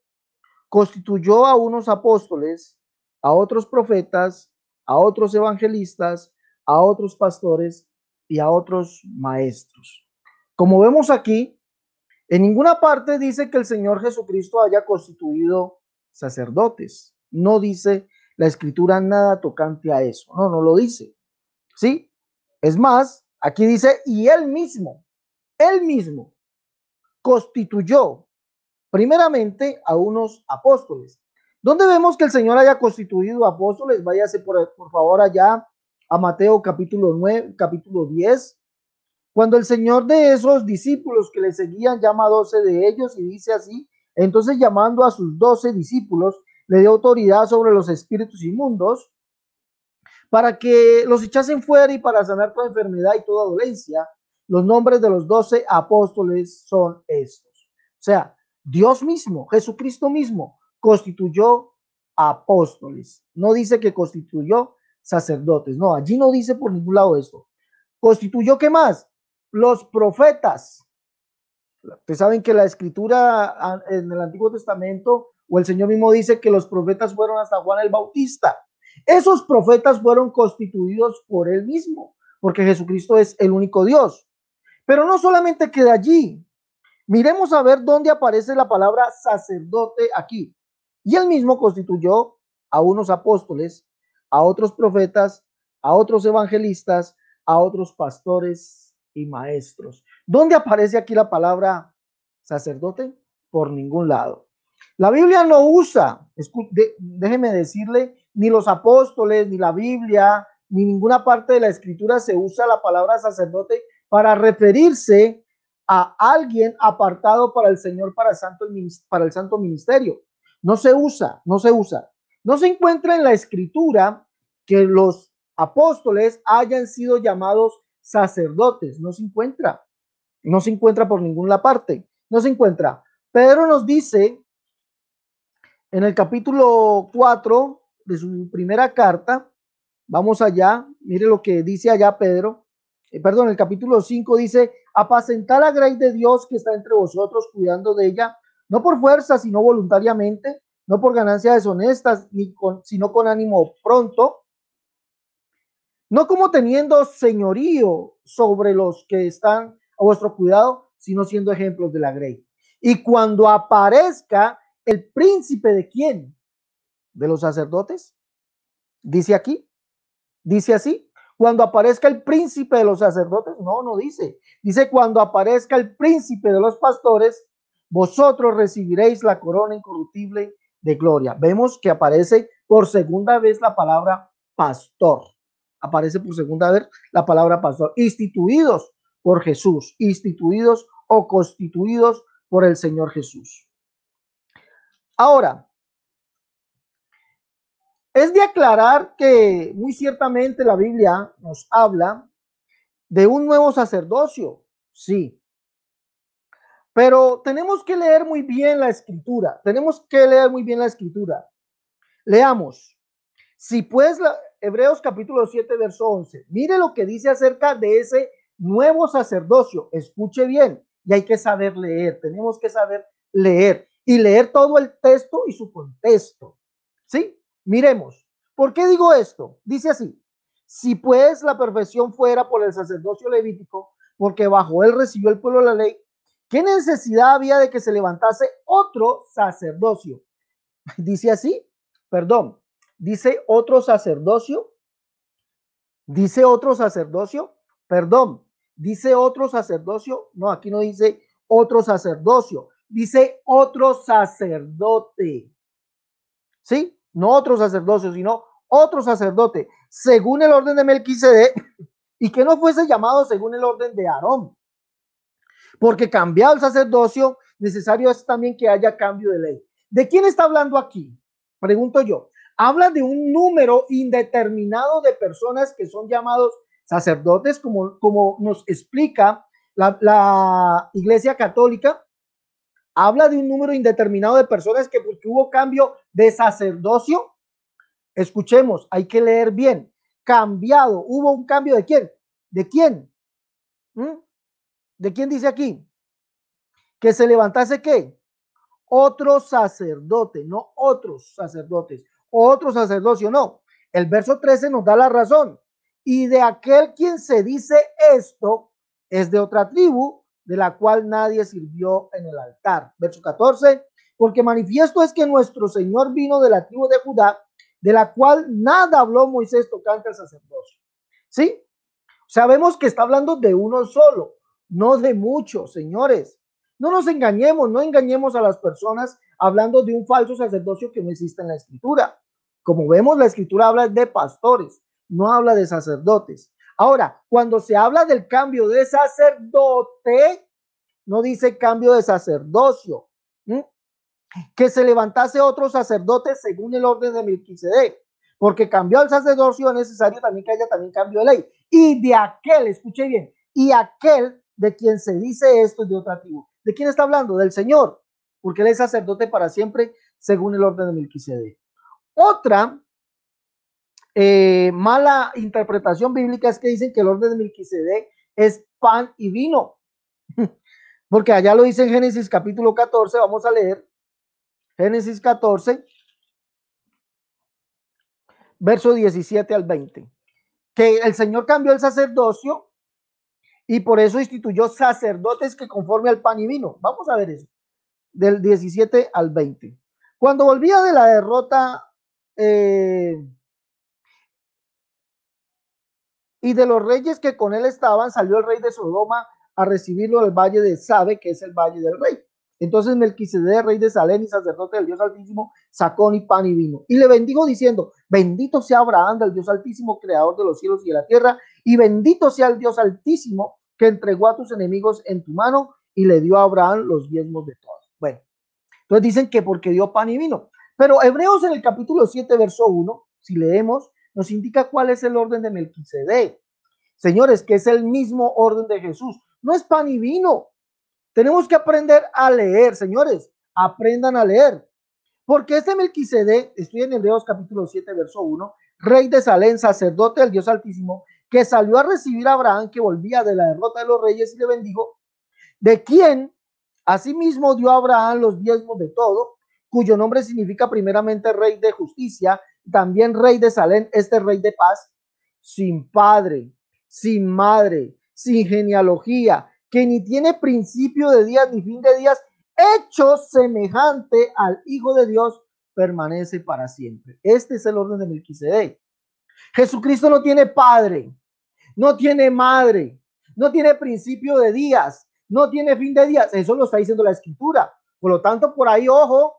constituyó a unos apóstoles, a otros profetas, a otros evangelistas, a otros pastores y a otros maestros. Como vemos aquí, en ninguna parte dice que el Señor Jesucristo haya constituido sacerdotes. No dice la Escritura nada tocante a eso. No, no lo dice. ¿Sí? Es más, aquí dice, y él mismo constituyó primeramente a unos apóstoles. ¿Dónde vemos que el Señor haya constituido apóstoles? Váyase por favor allá a Mateo capítulo 9, capítulo 10. Cuando el Señor de esos discípulos que le seguían llama a 12 de ellos y dice así, entonces llamando a sus 12 discípulos, le dio autoridad sobre los espíritus inmundos para que los echasen fuera y para sanar toda enfermedad y toda dolencia. Los nombres de los 12 apóstoles son estos. O sea, Dios mismo, Jesucristo mismo, constituyó apóstoles. No dice que constituyó sacerdotes. No, allí no dice por ningún lado esto. ¿Constituyó qué más? Los profetas. Ustedes saben que la escritura en el Antiguo Testamento, o el Señor mismo dice que los profetas fueron hasta Juan el Bautista. Esos profetas fueron constituidos por él mismo, porque Jesucristo es el único Dios. Pero no solamente queda allí. Miremos a ver dónde aparece la palabra sacerdote aquí. Y él mismo constituyó a unos apóstoles, a otros profetas, a otros evangelistas, a otros pastores y maestros. ¿Dónde aparece aquí la palabra sacerdote? Por ningún lado. La Biblia no usa, déjeme decirle, ni los apóstoles, ni la Biblia, ni ninguna parte de la escritura se usa la palabra sacerdote para referirse a alguien apartado para el Señor, para el santo ministerio. No se usa. No se encuentra en la escritura que los apóstoles hayan sido llamados sacerdotes. No se encuentra por ninguna parte. No se encuentra. Pedro nos dice en el capítulo 4 de su primera carta, vamos allá, mire lo que dice allá Pedro, perdón, el capítulo 5 dice, apacentad la grey de Dios que está entre vosotros, cuidando de ella, no por fuerza, sino voluntariamente, no por ganancias deshonestas, sino con ánimo pronto, no como teniendo señorío sobre los que están a vuestro cuidado, sino siendo ejemplos de la grey. Y cuando aparezca el príncipe de quién, de los sacerdotes, dice aquí, dice así, cuando aparezca el príncipe de los sacerdotes, no dice, dice cuando aparezca el príncipe de los pastores, vosotros recibiréis la corona incorruptible de gloria. Vemos que aparece por segunda vez la palabra pastor. Aparece por segunda vez la palabra pastor. Instituidos por Jesús, instituidos o constituidos por el Señor Jesús. Ahora, es de aclarar que muy ciertamente la Biblia nos habla de un nuevo sacerdocio, sí. Pero tenemos que leer muy bien la escritura. Tenemos que leer muy bien la escritura. Leamos. Si pues, Hebreos capítulo 7, verso 11. Mire lo que dice acerca de ese nuevo sacerdocio. Escuche bien. Y hay que saber leer. Tenemos que saber leer. Y leer todo el texto y su contexto. ¿Sí? Miremos. ¿Por qué digo esto? Dice así. Si pues la perfección fuera por el sacerdocio levítico, porque bajo él recibió el pueblo la ley, ¿qué necesidad había de que se levantase otro sacerdocio? Dice así, perdón, dice otro sacerdocio, dice otro sacerdocio, perdón, dice otro sacerdocio, no, aquí no dice otro sacerdocio, dice otro sacerdote, ¿sí? No otro sacerdocio, sino otro sacerdote, según el orden de Melquisedec, y que no fuese llamado según el orden de Aarón, porque cambiado el sacerdocio, necesario es también que haya cambio de ley. ¿De quién está hablando aquí? Pregunto yo. Habla de un número indeterminado de personas que son llamados sacerdotes, como nos explica la Iglesia Católica. Habla de un número indeterminado de personas que porque hubo cambio de sacerdocio. Escuchemos, hay que leer bien. Cambiado, hubo un cambio de quién? ¿De quién? ¿De quién dice aquí? Que se levantase ¿qué? Otro sacerdote, no otros sacerdotes, otro sacerdocio, no. El verso 13 nos da la razón. Y de aquel quien se dice esto es de otra tribu, de la cual nadie sirvió en el altar. Verso 14, porque manifiesto es que nuestro Señor vino de la tribu de Judá, de la cual nada habló Moisés tocante al sacerdocio. ¿Sí? Sabemos que está hablando de uno solo, no de muchos, señores. No nos engañemos, no engañemos a las personas hablando de un falso sacerdocio que no existe en la escritura. Como vemos, la escritura habla de pastores, no habla de sacerdotes. Ahora, cuando se habla del cambio de sacerdote, no dice cambio de sacerdocio. Que se levantase otro sacerdote según el orden de Melquisedec, porque cambió el sacerdocio, es necesario también que haya también cambio de ley. Y de aquel, escuche bien, y aquel de quien se dice esto es de otra tribu. ¿De quién está hablando? Del Señor, porque él es sacerdote para siempre según el orden de Melquisedec. Otra mala interpretación bíblica es que dicen que el orden de Melquisedec es pan y vino, porque allá lo dice en Génesis capítulo 14, vamos a leer Génesis 14, verso 17 al 20, que el Señor cambió el sacerdocio y por eso instituyó sacerdotes que conforme al pan y vino. Vamos a ver eso, del 17 al 20. Cuando volvía de la derrota y de los reyes que con él estaban, salió el rey de Sodoma a recibirlo al valle de Sabe, que es el valle del rey. Entonces Melquisedec, rey de Salem y sacerdote del Dios Altísimo, sacó ni pan y vino. Y le bendijo diciendo, bendito sea Abraham del Dios Altísimo, creador de los cielos y de la tierra, y bendito sea el Dios Altísimo, que entregó a tus enemigos en tu mano y le dio a Abraham los diezmos de todos. Bueno, entonces dicen que porque dio pan y vino. Pero Hebreos en el capítulo 7, verso 1, si leemos, nos indica cuál es el orden de Melquisedec. Señores, que es el mismo orden de Jesús. No es pan y vino. Tenemos que aprender a leer, señores. Aprendan a leer. Porque este Melquisedec, estoy en Hebreos capítulo 7, verso 1, rey de Salem, sacerdote del Dios Altísimo, que salió a recibir a Abraham, que volvía de la derrota de los reyes, y le bendijo, de quien asimismo dio a Abraham los diezmos de todo, cuyo nombre significa primeramente rey de justicia, también rey de Salem, rey de paz, sin padre, sin madre, sin genealogía, que ni tiene principio de días ni fin de días, hecho semejante al Hijo de Dios, permanece para siempre. Este es el orden de Melquisedec. Jesucristo no tiene padre, no tiene madre, no tiene principio de días, no tiene fin de días. Eso lo está diciendo la Escritura. Por lo tanto, por ahí, ojo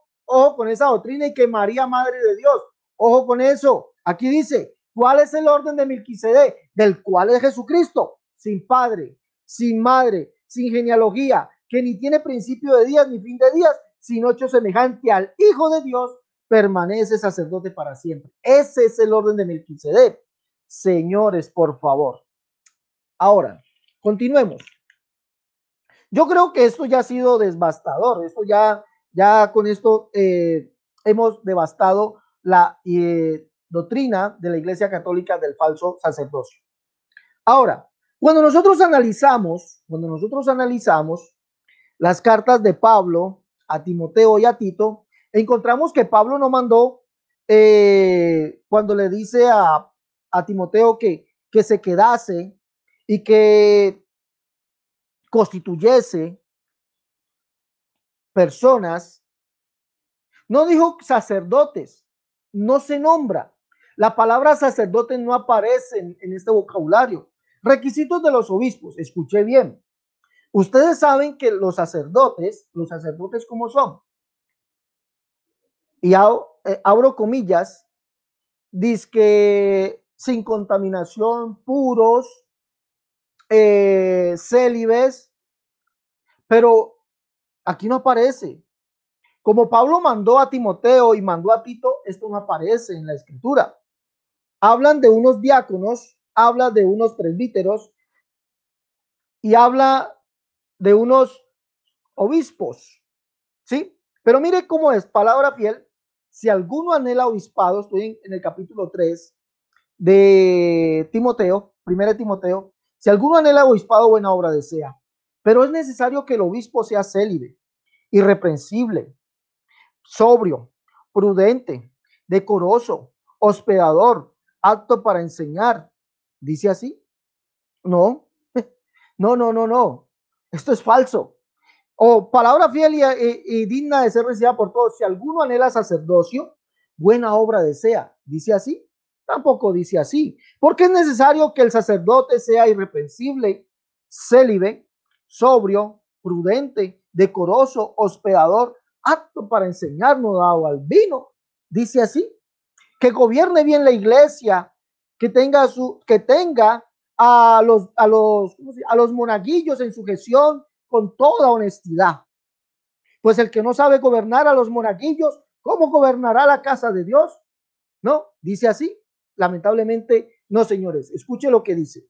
con esa doctrina y que María, madre de Dios, ojo con eso. Aquí dice, ¿cuál es el orden de Melquisedec? Del cual es Jesucristo, sin padre, sin madre, sin genealogía, que ni tiene principio de días ni fin de días, sino hecho semejante al Hijo de Dios, permanece sacerdote para siempre. Ese es el orden de Melquisedec. Señores, por favor. Ahora, continuemos. Yo creo que esto ya ha sido devastador. Esto ya con esto hemos devastado la doctrina de la Iglesia Católica del falso sacerdocio. Ahora, cuando nosotros analizamos las cartas de Pablo a Timoteo y a Tito, encontramos que Pablo no mandó cuando le dice a Timoteo que se quedase y que constituyese personas, no dijo sacerdotes, no se nombra. La palabra sacerdote no aparece en este vocabulario. Requisitos de los obispos, escuché bien. Ustedes saben que los sacerdotes ¿cómo son? Y abro comillas, dice que sin contaminación, puros, célibes, pero aquí no aparece. Como Pablo mandó a Timoteo y mandó a Tito, esto no aparece en la Escritura. Hablan de unos diáconos, habla de unos presbíteros y habla de unos obispos, ¿sí? Pero mire cómo es, palabra fiel. Si alguno anhela obispado, estoy en el capítulo 3 de Timoteo, 1 Timoteo, si alguno anhela obispado, buena obra desea. Pero es necesario que el obispo sea célibe, irreprensible, sobrio, prudente, decoroso, hospedador, apto para enseñar. ¿Dice así? No, no. Esto es falso. O palabra fiel y digna de ser recibida por todos. Si alguno anhela sacerdocio, buena obra desea. ¿Dice así? Tampoco dice así. Porque es necesario que el sacerdote sea irreprensible, célibe, sobrio, prudente, decoroso, hospedador, apto para enseñar, no dado al vino. Dice así. Que gobierne bien la iglesia, que tenga a los monaguillos en sujeción con toda honestidad. Pues el que no sabe gobernar a los monaguillos, ¿cómo gobernará la casa de Dios? No, dice así. Lamentablemente, no, señores. Escuche lo que dice.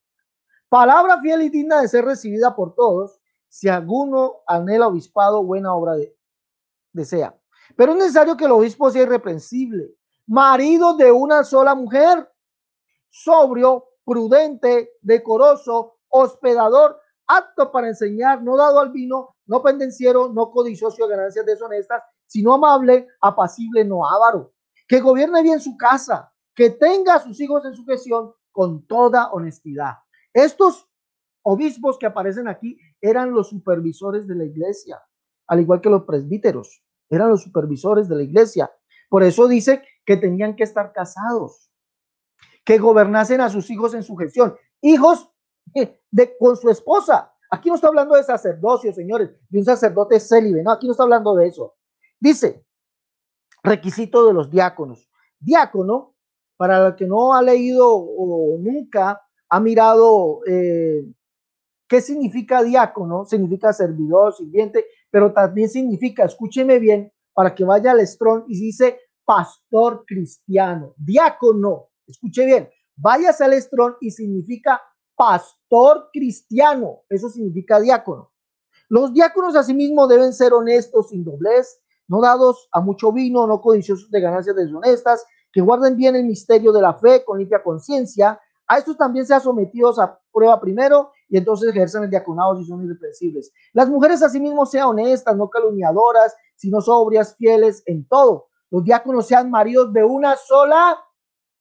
Palabra fiel y digna de ser recibida por todos. Si alguno anhela obispado, buena obra desea. Pero es necesario que el obispo sea irreprensible, marido de una sola mujer, sobrio, prudente, decoroso, hospedador, apto para enseñar, no dado al vino, no pendenciero, no codicioso de ganancias deshonestas, sino amable, apacible, no avaro, que gobierne bien su casa, que tenga a sus hijos en sujeción con toda honestidad. Estos obispos que aparecen aquí eran los supervisores de la iglesia, al igual que los presbíteros, eran los supervisores de la iglesia. Por eso dice que tenían que estar casados, que gobernasen a sus hijos en sujeción, hijos con su esposa. Aquí no está hablando de sacerdocio, señores, de un sacerdote célibe, no, aquí no está hablando de eso. Dice, requisito de los diáconos. Diácono, para el que no ha leído o nunca ha mirado qué significa diácono, significa servidor, sirviente, pero también significa, escúcheme bien, para que vaya al Strong y dice pastor cristiano. Diácono, escuche bien, váyase al Strong y significa pastor cristiano. Eso significa diácono. Los diáconos asimismo deben ser honestos, sin doblez, no dados a mucho vino, no codiciosos de ganancias deshonestas, que guarden bien el misterio de la fe con limpia conciencia, A estos también sean sometidos a prueba primero y entonces ejercen el diaconado si son irreprensibles. Las mujeres asimismo sean honestas, no calumniadoras, sino sobrias, fieles en todo. Los diáconos sean maridos de una sola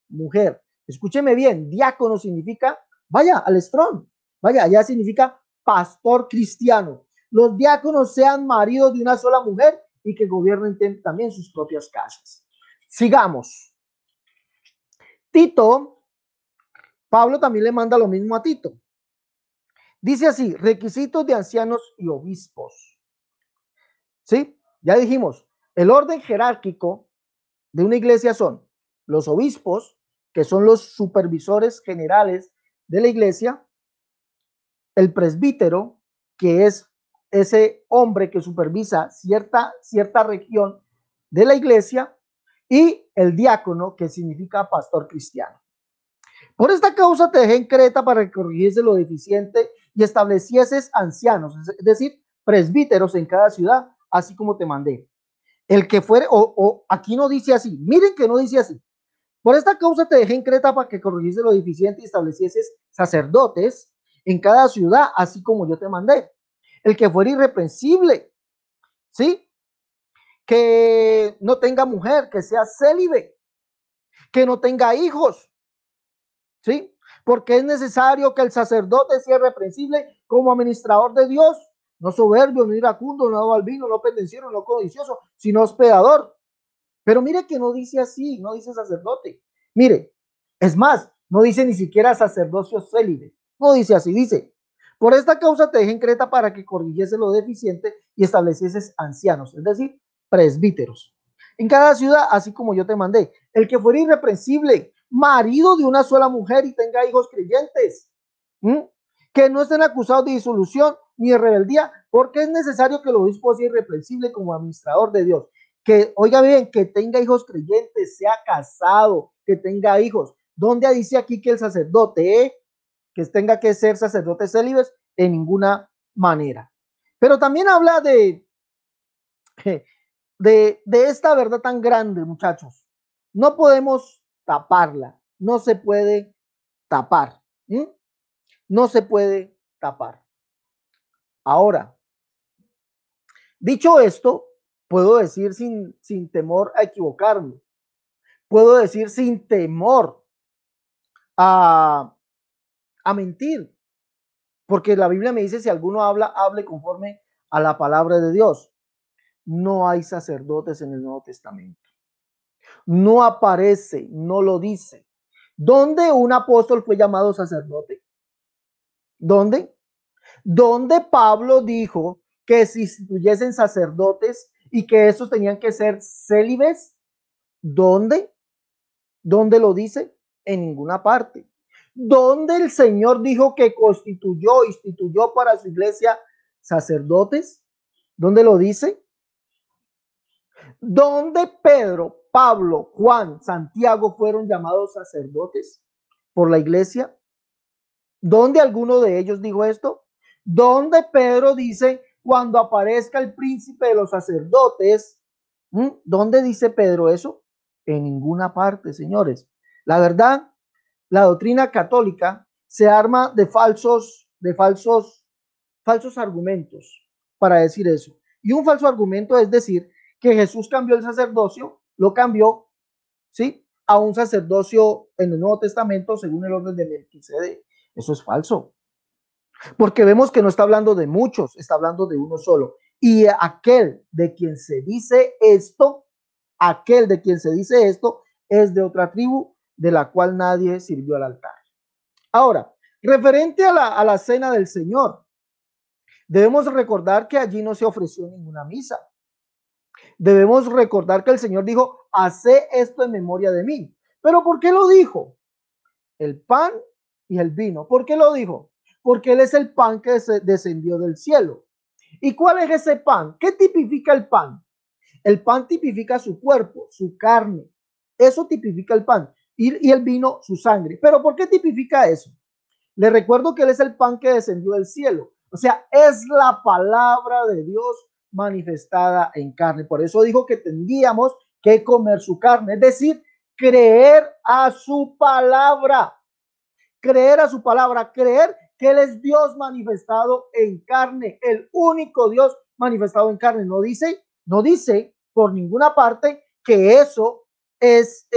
mujer. Escúcheme bien, diácono significa, vaya al strong, vaya, allá significa pastor cristiano. Los diáconos sean maridos de una sola mujer y que gobiernen también sus propias casas. Sigamos. Tito, Pablo también le manda lo mismo a Tito. Dice así, requisitos de ancianos y obispos. ¿Sí? Ya dijimos, el orden jerárquico de una iglesia son los obispos, que son los supervisores generales de la iglesia, el presbítero, que es ese hombre que supervisa cierta región de la iglesia, y el diácono, que significa pastor cristiano. Por esta causa te dejé en Creta para que corrigiese lo deficiente y establecieses ancianos, es decir, presbíteros en cada ciudad, así como te mandé. El que fuere, aquí no dice así, miren que no dice así. Por esta causa te dejé en Creta para que corrigiese lo deficiente y establecieses sacerdotes en cada ciudad, así como yo te mandé. El que fuera irreprensible, ¿sí? Que no tenga mujer, que sea célibe, que no tenga hijos, ¿sí? Porque es necesario que el sacerdote sea irreprensible como administrador de Dios, no soberbio, no iracundo, no dado al vino, no pendenciero, no codicioso, sino hospedador. Pero mire que no dice así, no dice sacerdote. Mire, es más, no dice ni siquiera sacerdocio célibe. No dice así, dice, por esta causa te dejé en Creta para que corrigiese lo deficiente y establecieses ancianos, es decir, presbíteros. En cada ciudad, así como yo te mandé, el que fuera irreprensible, marido de una sola mujer y tenga hijos creyentes, que no estén acusados de disolución ni de rebeldía, porque es necesario que el obispo sea irreprensible como administrador de Dios. Que, oiga bien, que tenga hijos creyentes, sea casado, que tenga hijos. ¿Dónde dice aquí que el sacerdote, que tenga que ser sacerdote célibes? En ninguna manera. Pero también habla de esta verdad tan grande, muchachos. No podemos taparla, no se puede tapar. No se puede tapar. Ahora, dicho esto, puedo decir sin temor a equivocarme. Puedo decir sin temor a mentir. Porque la Biblia me dice, si alguno habla, hable conforme a la palabra de Dios. No hay sacerdotes en el Nuevo Testamento. No aparece, no lo dice. ¿Dónde un apóstol fue llamado sacerdote? ¿Dónde? ¿Dónde Pablo dijo que se instituyesen sacerdotes y que esos tenían que ser célibes? ¿Dónde? ¿Dónde lo dice? En ninguna parte. ¿Dónde el Señor dijo que instituyó para su iglesia sacerdotes? ¿Dónde lo dice? ¿Dónde Pedro, Pablo, Juan, Santiago fueron llamados sacerdotes por la iglesia? ¿Dónde alguno de ellos dijo esto? ¿Dónde Pedro dice cuando aparezca el príncipe de los sacerdotes? ¿Dónde dice Pedro eso? En ninguna parte, señores. La verdad, la doctrina católica se arma de falsos argumentos para decir eso. Y un falso argumento es decir que Jesús cambió el sacerdocio, lo cambió, ¿sí?, a un sacerdocio en el Nuevo Testamento según el orden de Melquisedec. Eso es falso. Porque vemos que no está hablando de muchos, está hablando de uno solo. Y aquel de quien se dice esto es de otra tribu de la cual nadie sirvió al altar. Ahora, referente a la cena del Señor, debemos recordar que allí no se ofreció ninguna misa. Debemos recordar que el Señor dijo, haced esto en memoria de mí. ¿Pero por qué lo dijo? El pan y el vino. ¿Por qué lo dijo? Porque Él es el pan que descendió del cielo. ¿Y cuál es ese pan? ¿Qué tipifica el pan? El pan tipifica su cuerpo, su carne. Eso tipifica el pan. Y el vino, su sangre. ¿Pero por qué tipifica eso? Le recuerdo que Él es el pan que descendió del cielo. O sea, es la palabra de Dios manifestada en carne. Por eso dijo que tendríamos que comer su carne. Es decir, creer a su palabra. creer a su palabra, creer que Él es Dios manifestado en carne, el único Dios manifestado en carne. No dice por ninguna parte que eso es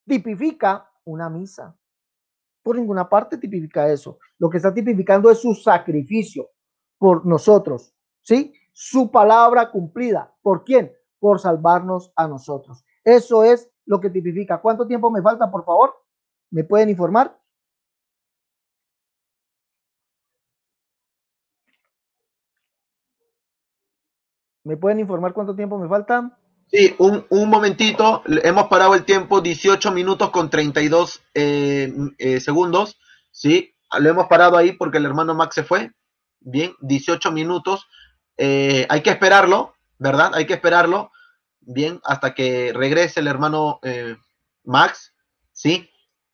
tipifica una misa. Por ninguna parte tipifica eso. Lo que está tipificando es su sacrificio por nosotros, ¿sí? Su palabra cumplida. ¿Por quién? Por salvarnos a nosotros. Eso es lo que tipifica. ¿Cuánto tiempo me falta, por favor? ¿Me pueden informar? ¿Me pueden informar cuánto tiempo me falta? Sí, un momentito, hemos parado el tiempo, 18 minutos con 32 segundos, ¿sí? Lo hemos parado ahí porque el hermano Max se fue, bien, 18 minutos, hay que esperarlo, ¿verdad? Hay que esperarlo, bien, hasta que regrese el hermano Max, ¿sí?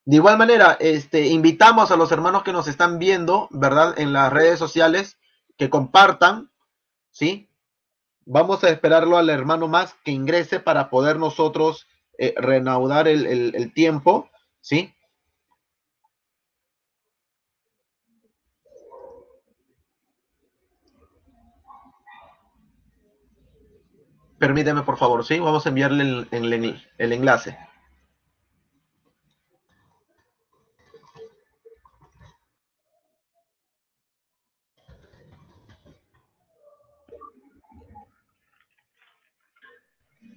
De igual manera, invitamos a los hermanos que nos están viendo, ¿verdad? En las redes sociales, que compartan, ¿sí? Vamos a esperarlo al hermano Max que ingrese para poder nosotros reanudar el tiempo, ¿sí? Permíteme, por favor, ¿sí? Vamos a enviarle el enlace.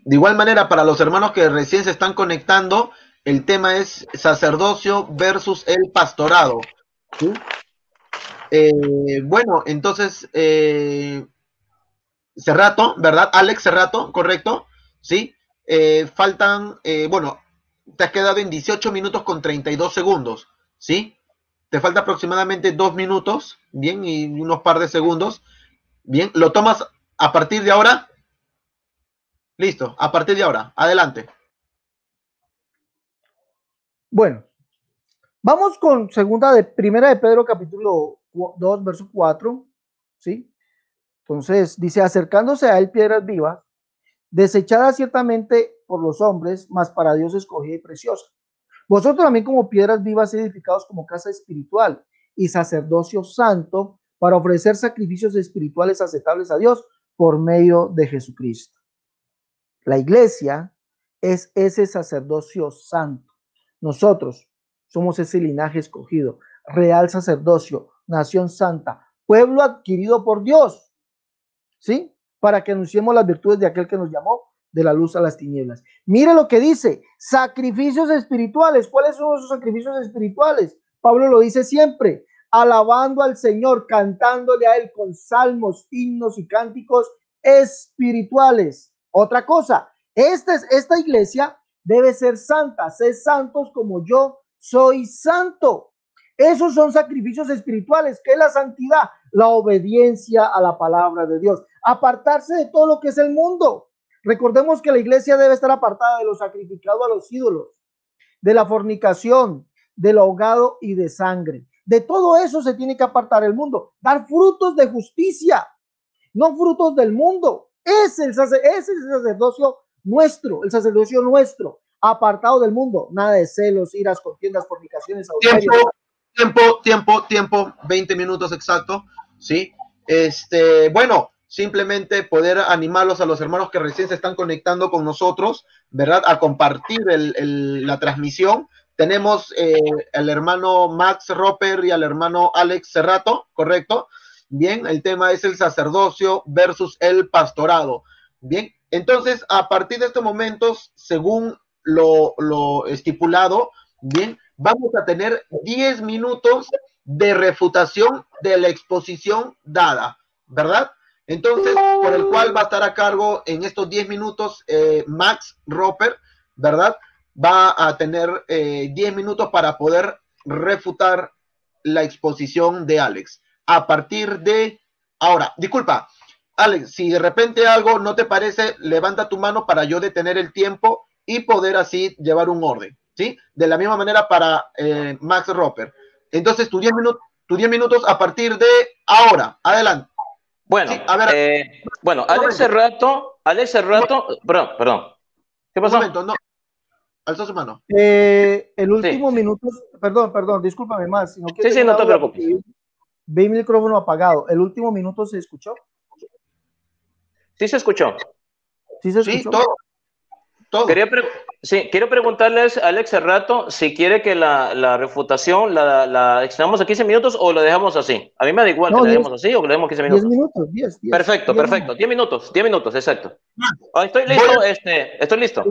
De igual manera, para los hermanos que recién se están conectando, el tema es sacerdocio versus el pastorado, ¿sí? Bueno, entonces, Cerrato, ¿verdad? Alex Cerrato, correcto, ¿sí? Faltan, bueno, te has quedado en 18 minutos con 32 segundos, ¿sí? Te falta aproximadamente 2 minutos, bien, y unos par de segundos, bien, ¿lo tomas a partir de ahora? Listo, a partir de ahora, adelante. Bueno, vamos con primera de Pedro capítulo 2, verso 4, ¿sí? Entonces dice, acercándose a él piedras vivas, desechadas ciertamente por los hombres, mas para Dios escogida y preciosa. Vosotros también como piedras vivas edificados como casa espiritual y sacerdocio santo para ofrecer sacrificios espirituales aceptables a Dios por medio de Jesucristo. La iglesia es ese sacerdocio santo. Nosotros somos ese linaje escogido, real sacerdocio, nación santa, pueblo adquirido por Dios, ¿sí? Para que anunciemos las virtudes de aquel que nos llamó de la luz a las tinieblas. Mire lo que dice, sacrificios espirituales. ¿Cuáles son esos sacrificios espirituales? Pablo lo dice siempre, alabando al Señor, cantándole a Él con salmos, himnos y cánticos espirituales. Otra cosa, esta iglesia debe ser santa, sed santos como yo soy santo. Esos son sacrificios espirituales. ¿Qué es la santidad? La obediencia a la palabra de Dios. Apartarse de todo lo que es el mundo. Recordemos que la iglesia debe estar apartada de lo sacrificado a los ídolos, de la fornicación, del ahogado y de sangre. De todo eso se tiene que apartar el mundo. Dar frutos de justicia, no frutos del mundo. Es el sacerdocio nuestro, apartado del mundo. Nada de celos, iras, contiendas, fornicaciones, adulterios. Tiempo, 20 minutos exacto, ¿sí? Bueno, simplemente poder animarlos a los hermanos que recién se están conectando con nosotros, ¿verdad? A compartir la transmisión. Tenemos al hermano Max Roper y al hermano Alex Cerrato, ¿correcto? Bien, el tema es el sacerdocio versus el pastorado. Bien, entonces, a partir de estos momentos, según lo estipulado, bien, vamos a tener 10 minutos de refutación de la exposición dada, ¿verdad? Entonces, por el cual va a estar a cargo en estos 10 minutos Max Roper, ¿verdad? Va a tener 10 minutos para poder refutar la exposición de Alex. A partir de ahora, disculpa, Alex, si de repente algo no te parece, levanta tu mano para yo detener el tiempo y poder así llevar un orden, ¿sí? De la misma manera para Max Roper. Entonces, tus 10 minutos a partir de ahora. Adelante. Bueno, sí, a ver, bueno, Alex Cerrato, perdón. ¿Qué pasó? Un momento, no. Alza su mano. El último minuto, perdón, discúlpame más. Si no sí, no te preocupes. Vi mi micrófono apagado. ¿El último minuto se escuchó? Sí se escuchó. Sí se escuchó. Sí, todo. Quiero preguntarles a Alex Cerrato si quiere que la refutación la extendamos a 15 minutos o lo dejamos así. A mí me da igual que la dejemos así o que lo dejemos 15 minutos. 10 minutos, 10. Perfecto. 10 minutos, exacto. Estoy listo, estoy listo.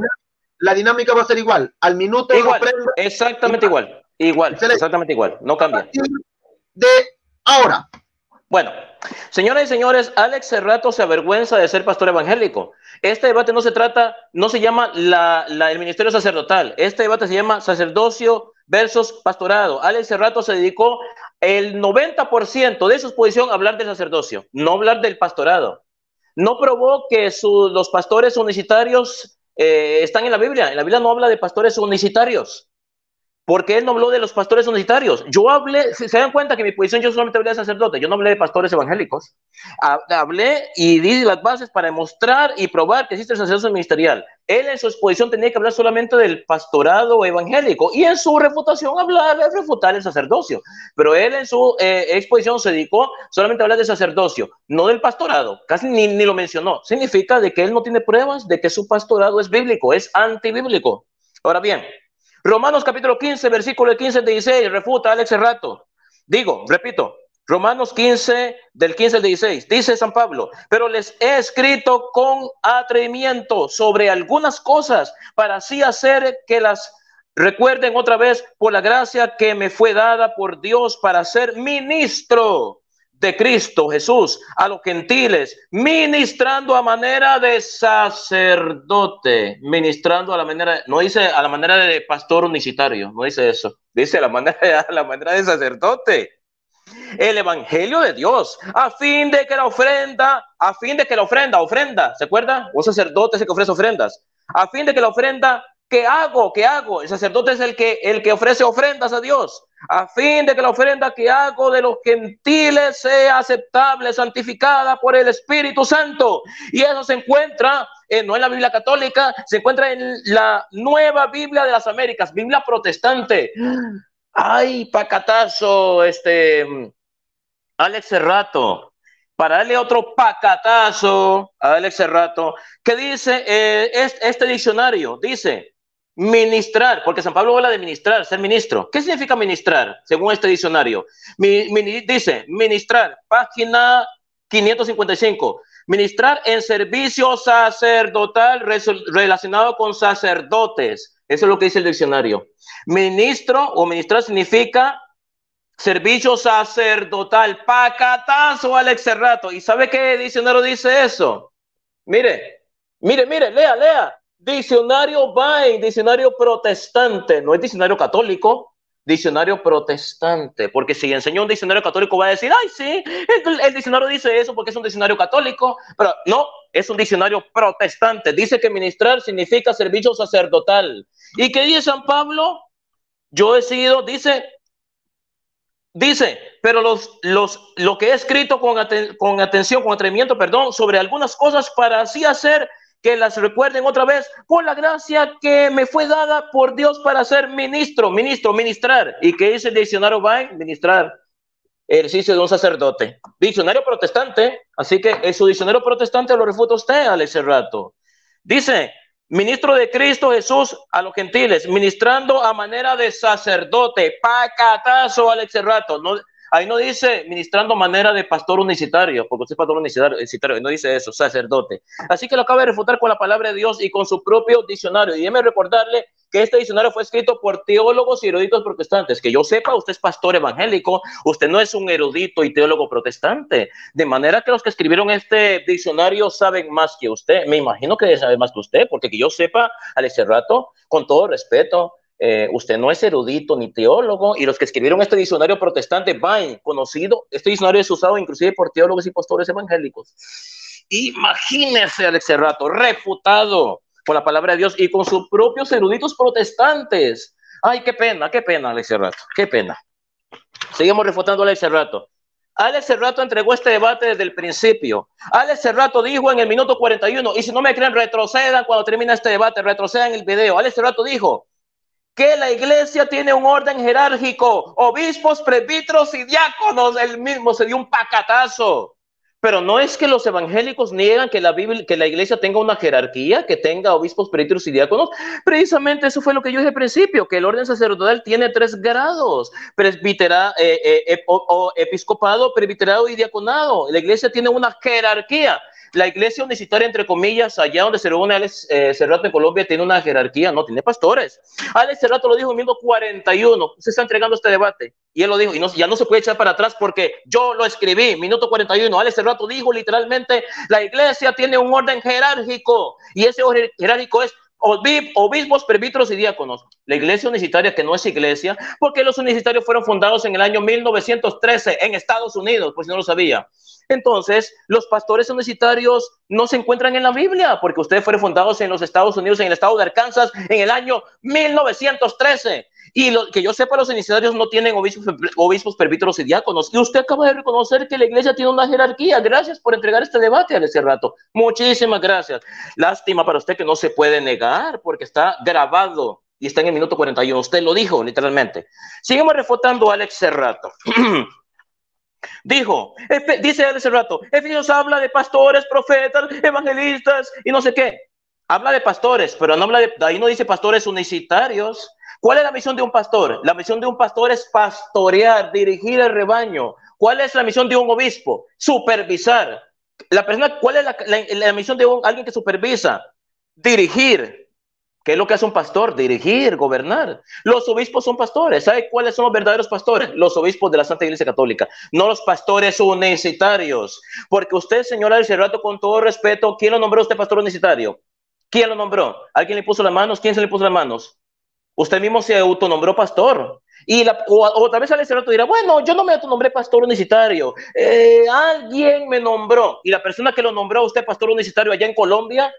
La dinámica va a ser igual. Al minuto igual, exactamente igual. Exactamente igual. No cambia. De ahora. Bueno, señoras y señores, Alex Cerrato se avergüenza de ser pastor evangélico. Este debate no se llama el ministerio sacerdotal. Este debate se llama sacerdocio versus pastorado. Alex Cerrato se dedicó el 90% de su exposición a hablar del sacerdocio, no hablar del pastorado. No probó que los pastores unicitarios están en la Biblia. En la Biblia no habla de pastores unicitarios. Porque él no habló de los pastores unicitarios. Yo hablé, se dan cuenta que en mi posición yo solamente hablé de sacerdotes, yo no hablé de pastores evangélicos. Hablé y di las bases para demostrar y probar que existe el sacerdocio ministerial. Él en su exposición tenía que hablar solamente del pastorado evangélico y en su refutación refutar el sacerdocio. Pero él en su exposición se dedicó solamente a hablar del sacerdocio, no del pastorado. Casi ni lo mencionó. Significa de que él no tiene pruebas de que su pastorado es bíblico, es antibíblico. Ahora bien, Romanos capítulo 15, versículo 15 al 16, refuta Alex Cerrato. Repito, Romanos 15, del 15 al 16, dice San Pablo, pero les he escrito con atrevimiento sobre algunas cosas para así hacer que las recuerden otra vez por la gracia que me fue dada por Dios para ser ministro de Cristo Jesús a los gentiles, ministrando a manera de sacerdote, ministrando a la manera, no dice a la manera de pastor unicitario, no dice eso, dice a la manera de sacerdote, el evangelio de Dios, a fin de que la ofrenda, ¿se acuerda? Un sacerdote es el que ofrece ofrendas, a fin de que la ofrenda, ¿qué hago? El sacerdote es el que ofrece ofrendas a Dios, a fin de que la ofrenda que hago de los gentiles sea aceptable, santificada por el Espíritu Santo. Y eso se encuentra, no en la Biblia católica, se encuentra en la Nueva Biblia de las Américas, Biblia protestante. Ay, pacatazo, Alex Cerrato, para darle otro pacatazo a Alex Cerrato, que dice, este diccionario dice, ministrar, porque San Pablo habla de ministrar, ser ministro. ¿Qué significa ministrar, según este diccionario? Dice, ministrar, página 555, ministrar en servicio sacerdotal relacionado con sacerdotes. Eso es lo que dice el diccionario. Ministro o ministrar significa servicio sacerdotal. Pacatazo, Alex Cerrato. ¿Y sabe qué diccionario dice eso? Mire, lea. Diccionario Vine, diccionario protestante, no es diccionario católico, diccionario protestante, porque si enseñó un diccionario católico va a decir, ay, sí, el diccionario dice eso porque es un diccionario católico, pero no, es un diccionario protestante. Dice que ministrar significa servicio sacerdotal. ¿Y qué dice San Pablo? Yo he sido, dice, pero lo que he escrito con atención, con atrevimiento, sobre algunas cosas para así hacer que las recuerden otra vez por la gracia que me fue dada por Dios para ser ministrar. ¿Y qué dice el diccionario Vine? Ministrar, ejercicio de un sacerdote. Diccionario protestante, así que en su diccionario protestante lo refuta usted, Alex Cerrato. Dice, ministro de Cristo Jesús a los gentiles, ministrando a manera de sacerdote. Pacatazo, Alex Cerrato. No, ahí no dice ministrando a manera de pastor unicitario, porque usted es pastor unicitario, no dice eso, sacerdote. Así que lo acaba de refutar con la palabra de Dios y con su propio diccionario. Y déjeme recordarle que este diccionario fue escrito por teólogos y eruditos protestantes. Que yo sepa, usted es pastor evangélico, usted no es un erudito y teólogo protestante. De manera que los que escribieron este diccionario saben más que usted. Me imagino que sabe más que usted, porque que yo sepa, Alex Cerrato, con todo respeto, usted no es erudito ni teólogo, y los que escribieron este diccionario protestante, Vine, conocido, este diccionario es usado inclusive por teólogos y pastores evangélicos. Imagínese, Alex Cerrato, refutado por la palabra de Dios y con sus propios eruditos protestantes. Ay, qué pena, Alex Cerrato, qué pena. Seguimos refutando a Alex Cerrato. Alex Cerrato entregó este debate desde el principio. Alex Cerrato dijo en el minuto 41, y si no me creen, retrocedan cuando termina este debate, retrocedan el video. Alex Cerrato dijo que la iglesia tiene un orden jerárquico, obispos, presbíteros y diáconos. Él mismo se dio un pacatazo. Pero no es que los evangélicos niegan que la Biblia, que la iglesia tenga una jerarquía, que tenga obispos, presbíteros y diáconos. Precisamente eso fue lo que yo dije al principio, que el orden sacerdotal tiene 3 grados: episcopado, presbiterado y diaconado. La iglesia tiene una jerarquía. La iglesia unicitaria, entre comillas, allá donde se reúne Alex Cerrato en Colombia, tiene una jerarquía, no tiene pastores. Alex Cerrato lo dijo en 1941, se está entregando este debate, y él lo dijo, y no, ya no se puede echar para atrás porque yo lo escribí, minuto 41. Alex Cerrato dijo literalmente, la iglesia tiene un orden jerárquico, y ese orden jerárquico es obispos, presbíteros y diáconos. La iglesia unicitaria, que no es iglesia, porque los unicitarios fueron fundados en el año 1913 en Estados Unidos, pues si no lo sabía. Entonces, los pastores unicitarios no se encuentran en la Biblia, porque ustedes fueron fundados en los Estados Unidos, en el estado de Arkansas, en el año 1913. Y que yo sepa, los unicitarios no tienen obispos, presbíteros y diáconos. Y usted acaba de reconocer que la iglesia tiene una jerarquía. Gracias por entregar este debate hace rato. Muchísimas gracias. Lástima para usted que no se puede negar, porque está grabado y está en el minuto 41. Usted lo dijo, literalmente. Seguimos refutando a Alex Cerrato. Dijo, dice Alex Cerrato, Efesios habla de pastores, profetas, evangelistas y no sé qué. Habla de pastores, pero no habla de ahí no dice pastores unicitarios. ¿Cuál es la misión de un pastor? La misión de un pastor es pastorear, dirigir el rebaño. ¿Cuál es la misión de un obispo? Supervisar. La persona, ¿cuál es la misión de alguien que supervisa? Dirigir. ¿Qué es lo que hace un pastor? Dirigir, gobernar. Los obispos son pastores. ¿Sabe cuáles son los verdaderos pastores? Los obispos de la Santa Iglesia Católica, no los pastores unicitarios. Porque usted, señora del Cerrato, con todo respeto, ¿quién lo nombró usted pastor unicitario? ¿Quién lo nombró? ¿Alguien le puso las manos? ¿Quién se le puso las manos? Usted mismo se autonombró pastor. O tal vez Alex Cerrato dirá, bueno, yo no me autonombré pastor unicitario. Alguien me nombró. Y la persona que lo nombró a usted pastor unicitario allá en Colombia,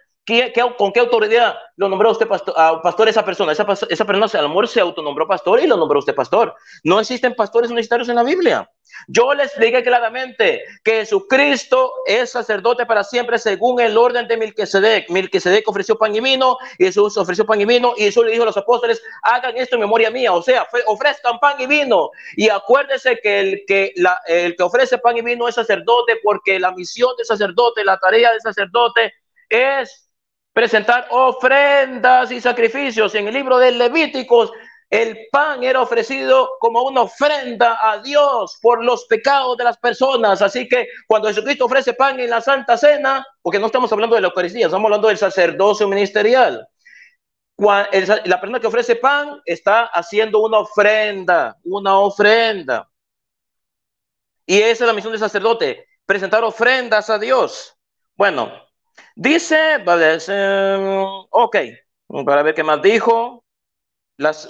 ¿con qué autoridad lo nombró usted pastor esa persona? Esa persona a lo mejor se autonombró pastor y lo nombró usted pastor. No existen pastores unicitarios en la Biblia. Yo le expliqué claramente que Jesucristo es sacerdote para siempre según el orden de Melquisedec. Melquisedec ofreció pan y vino, y Jesús ofreció pan y vino, y Jesús le dijo a los apóstoles, hagan esto en memoria mía, o sea, ofrezcan pan y vino. Y acuérdense que el que ofrece pan y vino es sacerdote, porque la misión de sacerdote, la tarea de sacerdote es presentar ofrendas y sacrificios. En el libro de Levíticos, el pan era ofrecido como una ofrenda a Dios por los pecados de las personas. Así que cuando Jesucristo ofrece pan en la Santa Cena, porque no estamos hablando de la Eucaristía, estamos hablando del sacerdocio ministerial. La persona que ofrece pan está haciendo una ofrenda, Y esa es la misión del sacerdote, presentar ofrendas a Dios. Bueno, dice, ok, para ver qué más dijo. Las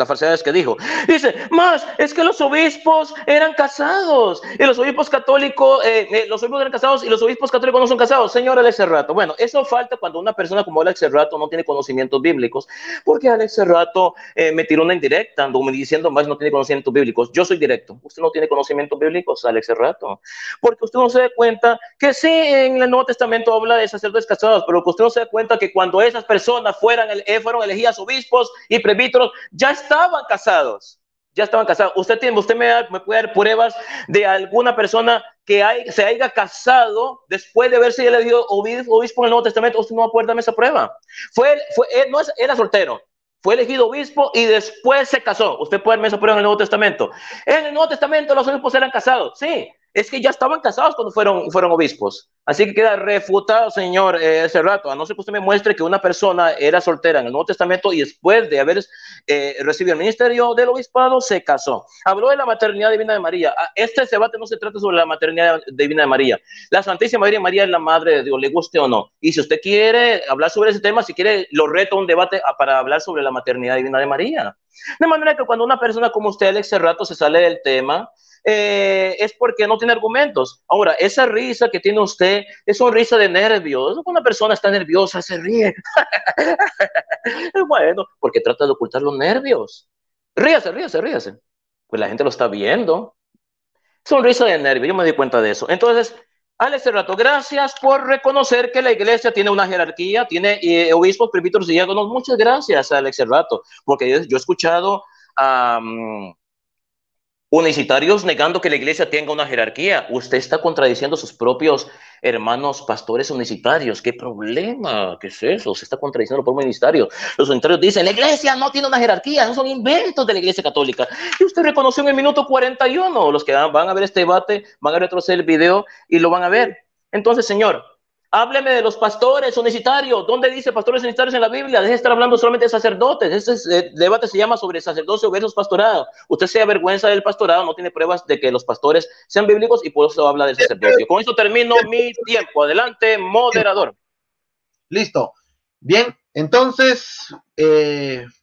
falsedades que dijo. Dice, más, es que los obispos eran casados y los obispos católicos, los obispos eran casados y los obispos católicos no son casados. Señor Alex Cerrato, bueno, eso falta cuando una persona como Alex Cerrato no tiene conocimientos bíblicos, porque Alex Cerrato me tiró una indirecta, andando diciendo más no tiene conocimientos bíblicos. Yo soy directo, usted no tiene conocimientos bíblicos, Alex Cerrato, porque usted no se da cuenta que sí, en el Nuevo Testamento habla de sacerdotes casados, pero que usted no se da cuenta que cuando esas personas fueron elegidas obispos y presbíteros, ya estaban casados. Usted me puede dar pruebas de alguna persona que se haya casado después de haberse elegido obispo en el Nuevo Testamento. Usted no va a poder darme esa prueba. Era soltero, fue elegido obispo y después se casó. Usted puede darme esa prueba en el Nuevo Testamento. En el Nuevo Testamento los obispos eran casados, sí. Es que ya estaban casados cuando fueron obispos. Así que queda refutado, señor Cerrato, a no ser que usted me muestre que una persona era soltera en el Nuevo Testamento y después de haber recibido el ministerio del obispado se casó. Habló de la maternidad divina de María. Este debate no se trata sobre la maternidad divina de María. La Santísima Virgen María es la Madre de Dios, le guste o no. Y si usted quiere hablar sobre ese tema, si quiere, lo reto a un debate para hablar sobre la maternidad divina de María. De manera que cuando una persona como usted, Alex Cerrato, se sale del tema, es porque no tiene argumentos. Ahora, esa risa que tiene usted es una risa de nervios. Cuando una persona está nerviosa, se ríe. Bueno, porque trata de ocultar los nervios. Ríase. Pues la gente lo está viendo. Sonrisa de nervio, yo me di cuenta de eso. Entonces, Alex Cerrato, gracias por reconocer que la iglesia tiene una jerarquía, tiene obispos, presbíteros y diáconos. Muchas gracias, Alex Cerrato, porque yo he escuchado a unicitarios negando que la iglesia tenga una jerarquía. Usted está contradiciendo a sus propios hermanos pastores unicitarios. ¿Qué problema? ¿Qué es eso? Se está contradiciendo a los propios unicitarios. Los unicitarios dicen, la iglesia no tiene una jerarquía, no son inventos de la iglesia católica. Y usted reconoció en el minuto 41. Los que van a ver este debate van a retroceder el video y lo van a ver. Entonces, señor, hábleme de los pastores unicitarios. ¿Dónde dice pastores unicitarios en la Biblia? Deje de estar hablando solamente de sacerdotes. Este debate se llama sobre sacerdocio versus pastorado. Usted se avergüenza del pastorado, no tiene pruebas de que los pastores sean bíblicos y por eso habla del sacerdocio. Con eso termino mi tiempo. Adelante, moderador. Listo. Bien, entonces,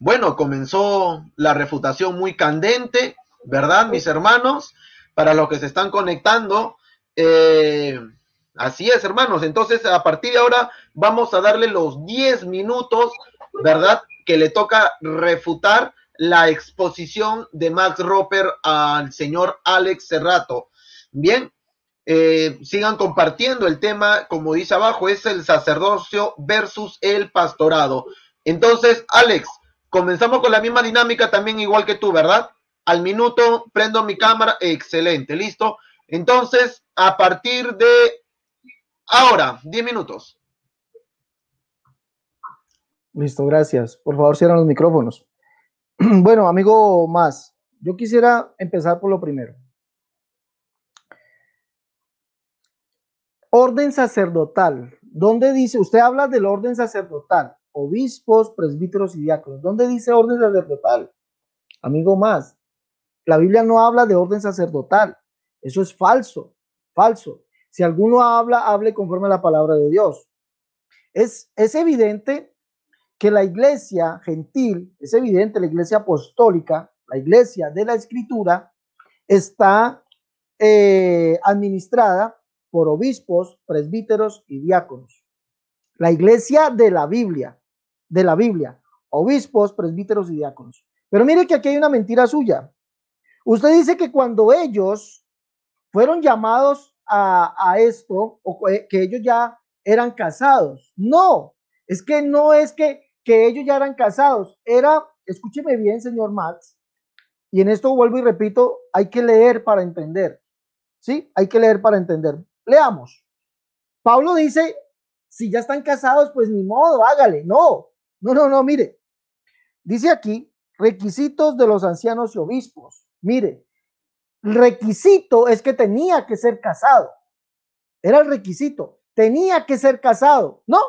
bueno, comenzó la refutación muy candente, ¿verdad, mis hermanos? Para los que se están conectando, así es, hermanos. Entonces, a partir de ahora, vamos a darle los 10 minutos, ¿verdad? Que le toca refutar la exposición de Max Roper al señor Alex Cerrato. Bien, sigan compartiendo el tema, como dice abajo, es el sacerdocio versus el pastorado. Entonces, Alex, comenzamos con la misma dinámica también igual que tú, ¿verdad? Al minuto prendo mi cámara, excelente, listo. Entonces, a partir de ahora, 10 minutos. Listo, gracias. Por favor, cierran los micrófonos. Bueno, amigo Más, yo quisiera empezar por lo primero. Orden sacerdotal. ¿Dónde dice? Usted habla del orden sacerdotal, obispos, presbíteros y diáconos. ¿Dónde dice orden sacerdotal? Amigo Más, la Biblia no habla de orden sacerdotal. Eso es falso, falso. Si alguno habla, hable conforme a la palabra de Dios. Es evidente que la iglesia gentil, es evidente, la iglesia apostólica, la iglesia de la escritura, está administrada por obispos, presbíteros y diáconos. La iglesia de la Biblia, obispos, presbíteros y diáconos. Pero mire que aquí hay una mentira suya. Usted dice que cuando ellos fueron llamados a esto, o que ellos ya eran casados. No, es que no es que ellos ya eran casados. Era, escúcheme bien, señor Max, y en esto vuelvo y repito, hay que leer para entender. ¿Sí? Hay que leer para entender. Leamos. Pablo dice, si ya están casados, pues ni modo, hágale. No, mire. Dice aquí, requisitos de los ancianos y obispos. Mire, el requisito es que tenía que ser casado. Era el requisito. Tenía que ser casado. No.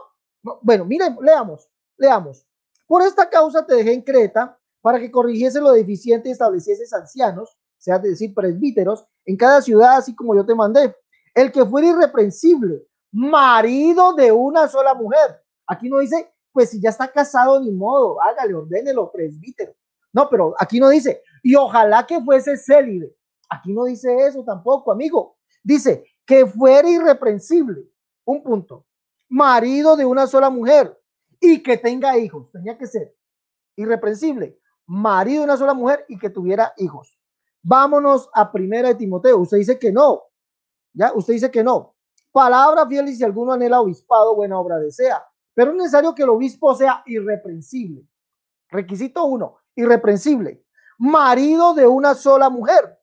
Bueno, miren, leamos. Por esta causa te dejé en Creta para que corrigiese lo deficiente y estableciese ancianos, sea decir, presbíteros, en cada ciudad, así como yo te mandé. El que fuera irreprensible, marido de una sola mujer. Aquí no dice, pues si ya está casado, ni modo, hágale, ordénelo, presbítero. No, pero aquí no dice, y ojalá que fuese célibe. Aquí no dice eso tampoco, amigo. Dice que fuera irreprensible. Un punto. Marido de una sola mujer y que tenga hijos. Tenía que ser irreprensible. Marido de una sola mujer y que tuviera hijos. Vámonos a Primera de Timoteo. Usted dice que no. ¿Ya? Usted dice que no. Palabra fiel y si alguno anhela obispado, buena obra desea. Pero es necesario que el obispo sea irreprensible. Requisito 1, irreprensible. Marido de una sola mujer.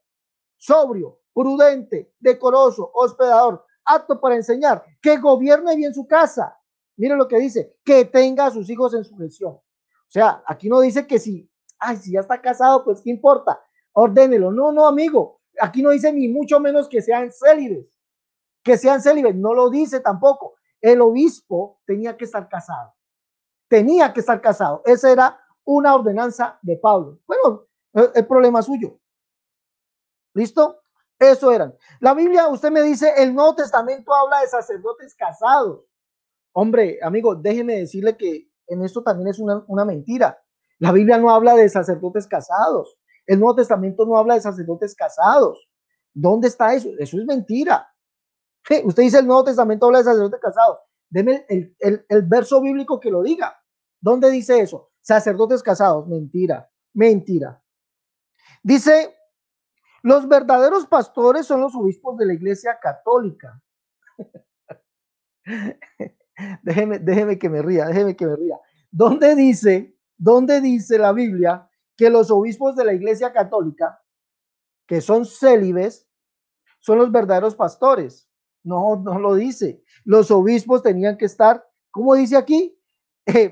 Sobrio, prudente, decoroso, hospedador, apto para enseñar, que gobierne bien su casa. Mire lo que dice, que tenga a sus hijos en sujeción. O sea, aquí no dice que si ya está casado, pues qué importa, ordénelo. No, amigo, aquí no dice ni mucho menos que sean célibes, no lo dice tampoco. El obispo tenía que estar casado, esa era una ordenanza de Pablo. Bueno, el problema suyo. ¿Listo? Eso eran. La Biblia, usted me dice, el Nuevo Testamento habla de sacerdotes casados. Hombre, amigo, déjeme decirle que en esto también es una mentira. La Biblia no habla de sacerdotes casados. El Nuevo Testamento no habla de sacerdotes casados. ¿Dónde está eso? Eso es mentira. Usted dice el Nuevo Testamento habla de sacerdotes casados. Deme el verso bíblico que lo diga. ¿Dónde dice eso? Sacerdotes casados. Mentira. Dice, Los verdaderos pastores son los obispos de la Iglesia Católica. déjeme que me ría. ¿Dónde dice la Biblia que los obispos de la Iglesia Católica, que son célibes, son los verdaderos pastores? No, no lo dice. Los obispos tenían que estar, ¿cómo dice aquí?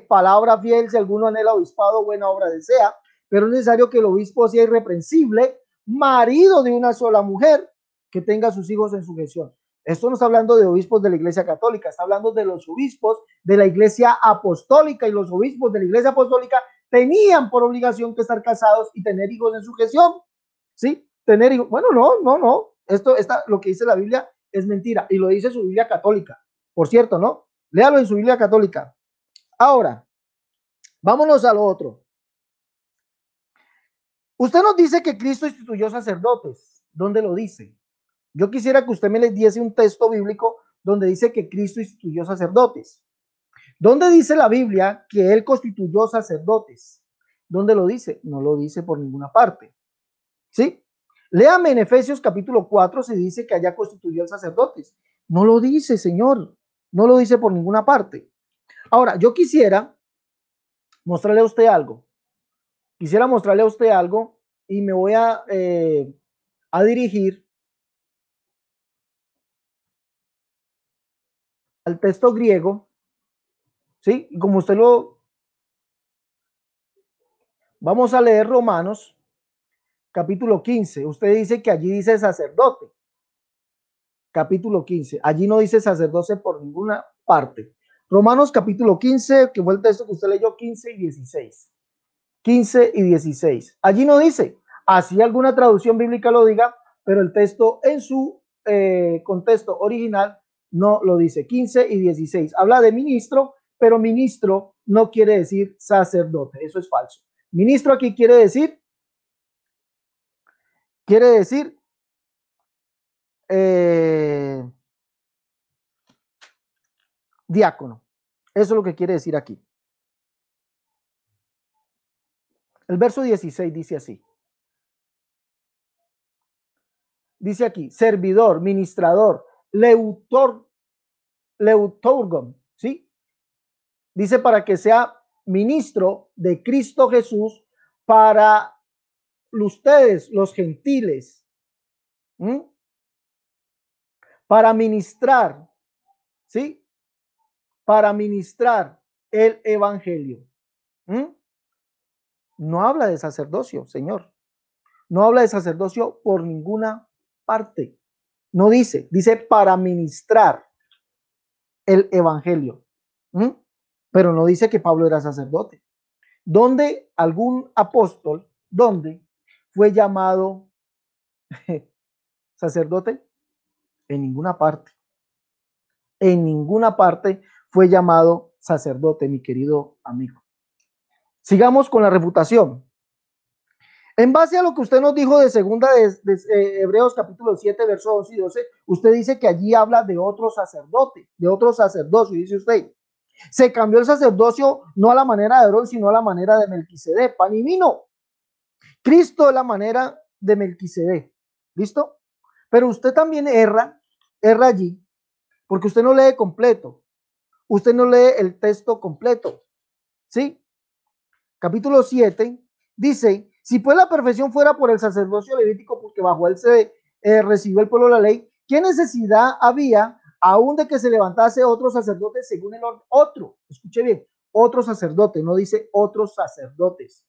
Palabra fiel, si alguno anhela obispado, buena obra desea, pero es necesario que el obispo sea irreprensible, marido de una sola mujer, que tenga a sus hijos en sujeción. Esto no está hablando de obispos de la Iglesia Católica, está hablando de los obispos de la Iglesia Apostólica, y los obispos de la Iglesia Apostólica tenían por obligación que estar casados y tener hijos en sujeción. ¿Sí? Tener hijos. Bueno, no. Lo que dice la Biblia es mentira, y lo dice su Biblia católica, por cierto, ¿no? Léalo en su Biblia católica. Ahora, vámonos a lo otro. Usted nos dice que Cristo instituyó sacerdotes. ¿Dónde lo dice? Yo quisiera que usted me le diese un texto bíblico donde dice que Cristo instituyó sacerdotes. ¿Dónde dice la Biblia que Él constituyó sacerdotes? ¿Dónde lo dice? No lo dice por ninguna parte. ¿Sí? Léame en Efesios capítulo 4, se dice que allá constituyó sacerdotes. No lo dice, Señor. No lo dice por ninguna parte. Ahora, yo quisiera mostrarle a usted algo. Y me voy a dirigir al texto griego, ¿sí? Y como usted vamos a leer Romanos, capítulo 15. Usted dice que allí dice sacerdote. Capítulo 15. Allí no dice sacerdote por ninguna parte. Romanos, capítulo 15, que fue el texto que usted leyó, 15 y 16. 15 y 16. Allí no dice, así alguna traducción bíblica lo diga, pero el texto en su contexto original no lo dice. 15 y 16. Habla de ministro, pero ministro no quiere decir sacerdote. Eso es falso. Ministro aquí quiere decir diácono. Eso es lo que quiere decir aquí. El verso 16 dice así. Dice aquí, servidor, ministrador, leutorgon, ¿sí? Dice para que sea ministro de Cristo Jesús para ustedes, los gentiles, para ministrar, ¿sí? Para ministrar el evangelio. No habla de sacerdocio, Señor. No habla de sacerdocio por ninguna parte. No dice para ministrar el evangelio. Pero no dice que Pablo era sacerdote. ¿Dónde algún apóstol, fue llamado sacerdote? En ninguna parte. En ninguna parte fue llamado sacerdote, mi querido amigo. Sigamos con la refutación. En base a lo que usted nos dijo de segunda de Hebreos capítulo 7, versos 11 y 12, usted dice que allí habla de otro sacerdote, de otro sacerdocio, dice usted. Se cambió el sacerdocio no a la manera de Aarón, sino a la manera de Melquisedec, pan y vino. Cristo es la manera de Melquisedec. ¿Listo? Pero usted también erra allí, porque usted no lee completo. Usted no lee el texto completo. ¿Sí? Capítulo 7 dice, si pues la perfección fuera por el sacerdocio levítico, porque bajo él se recibió el pueblo la ley, ¿qué necesidad había aún de que se levantase otro sacerdote según el orden? Otro, escuche bien, otro sacerdote, no dice otros sacerdotes.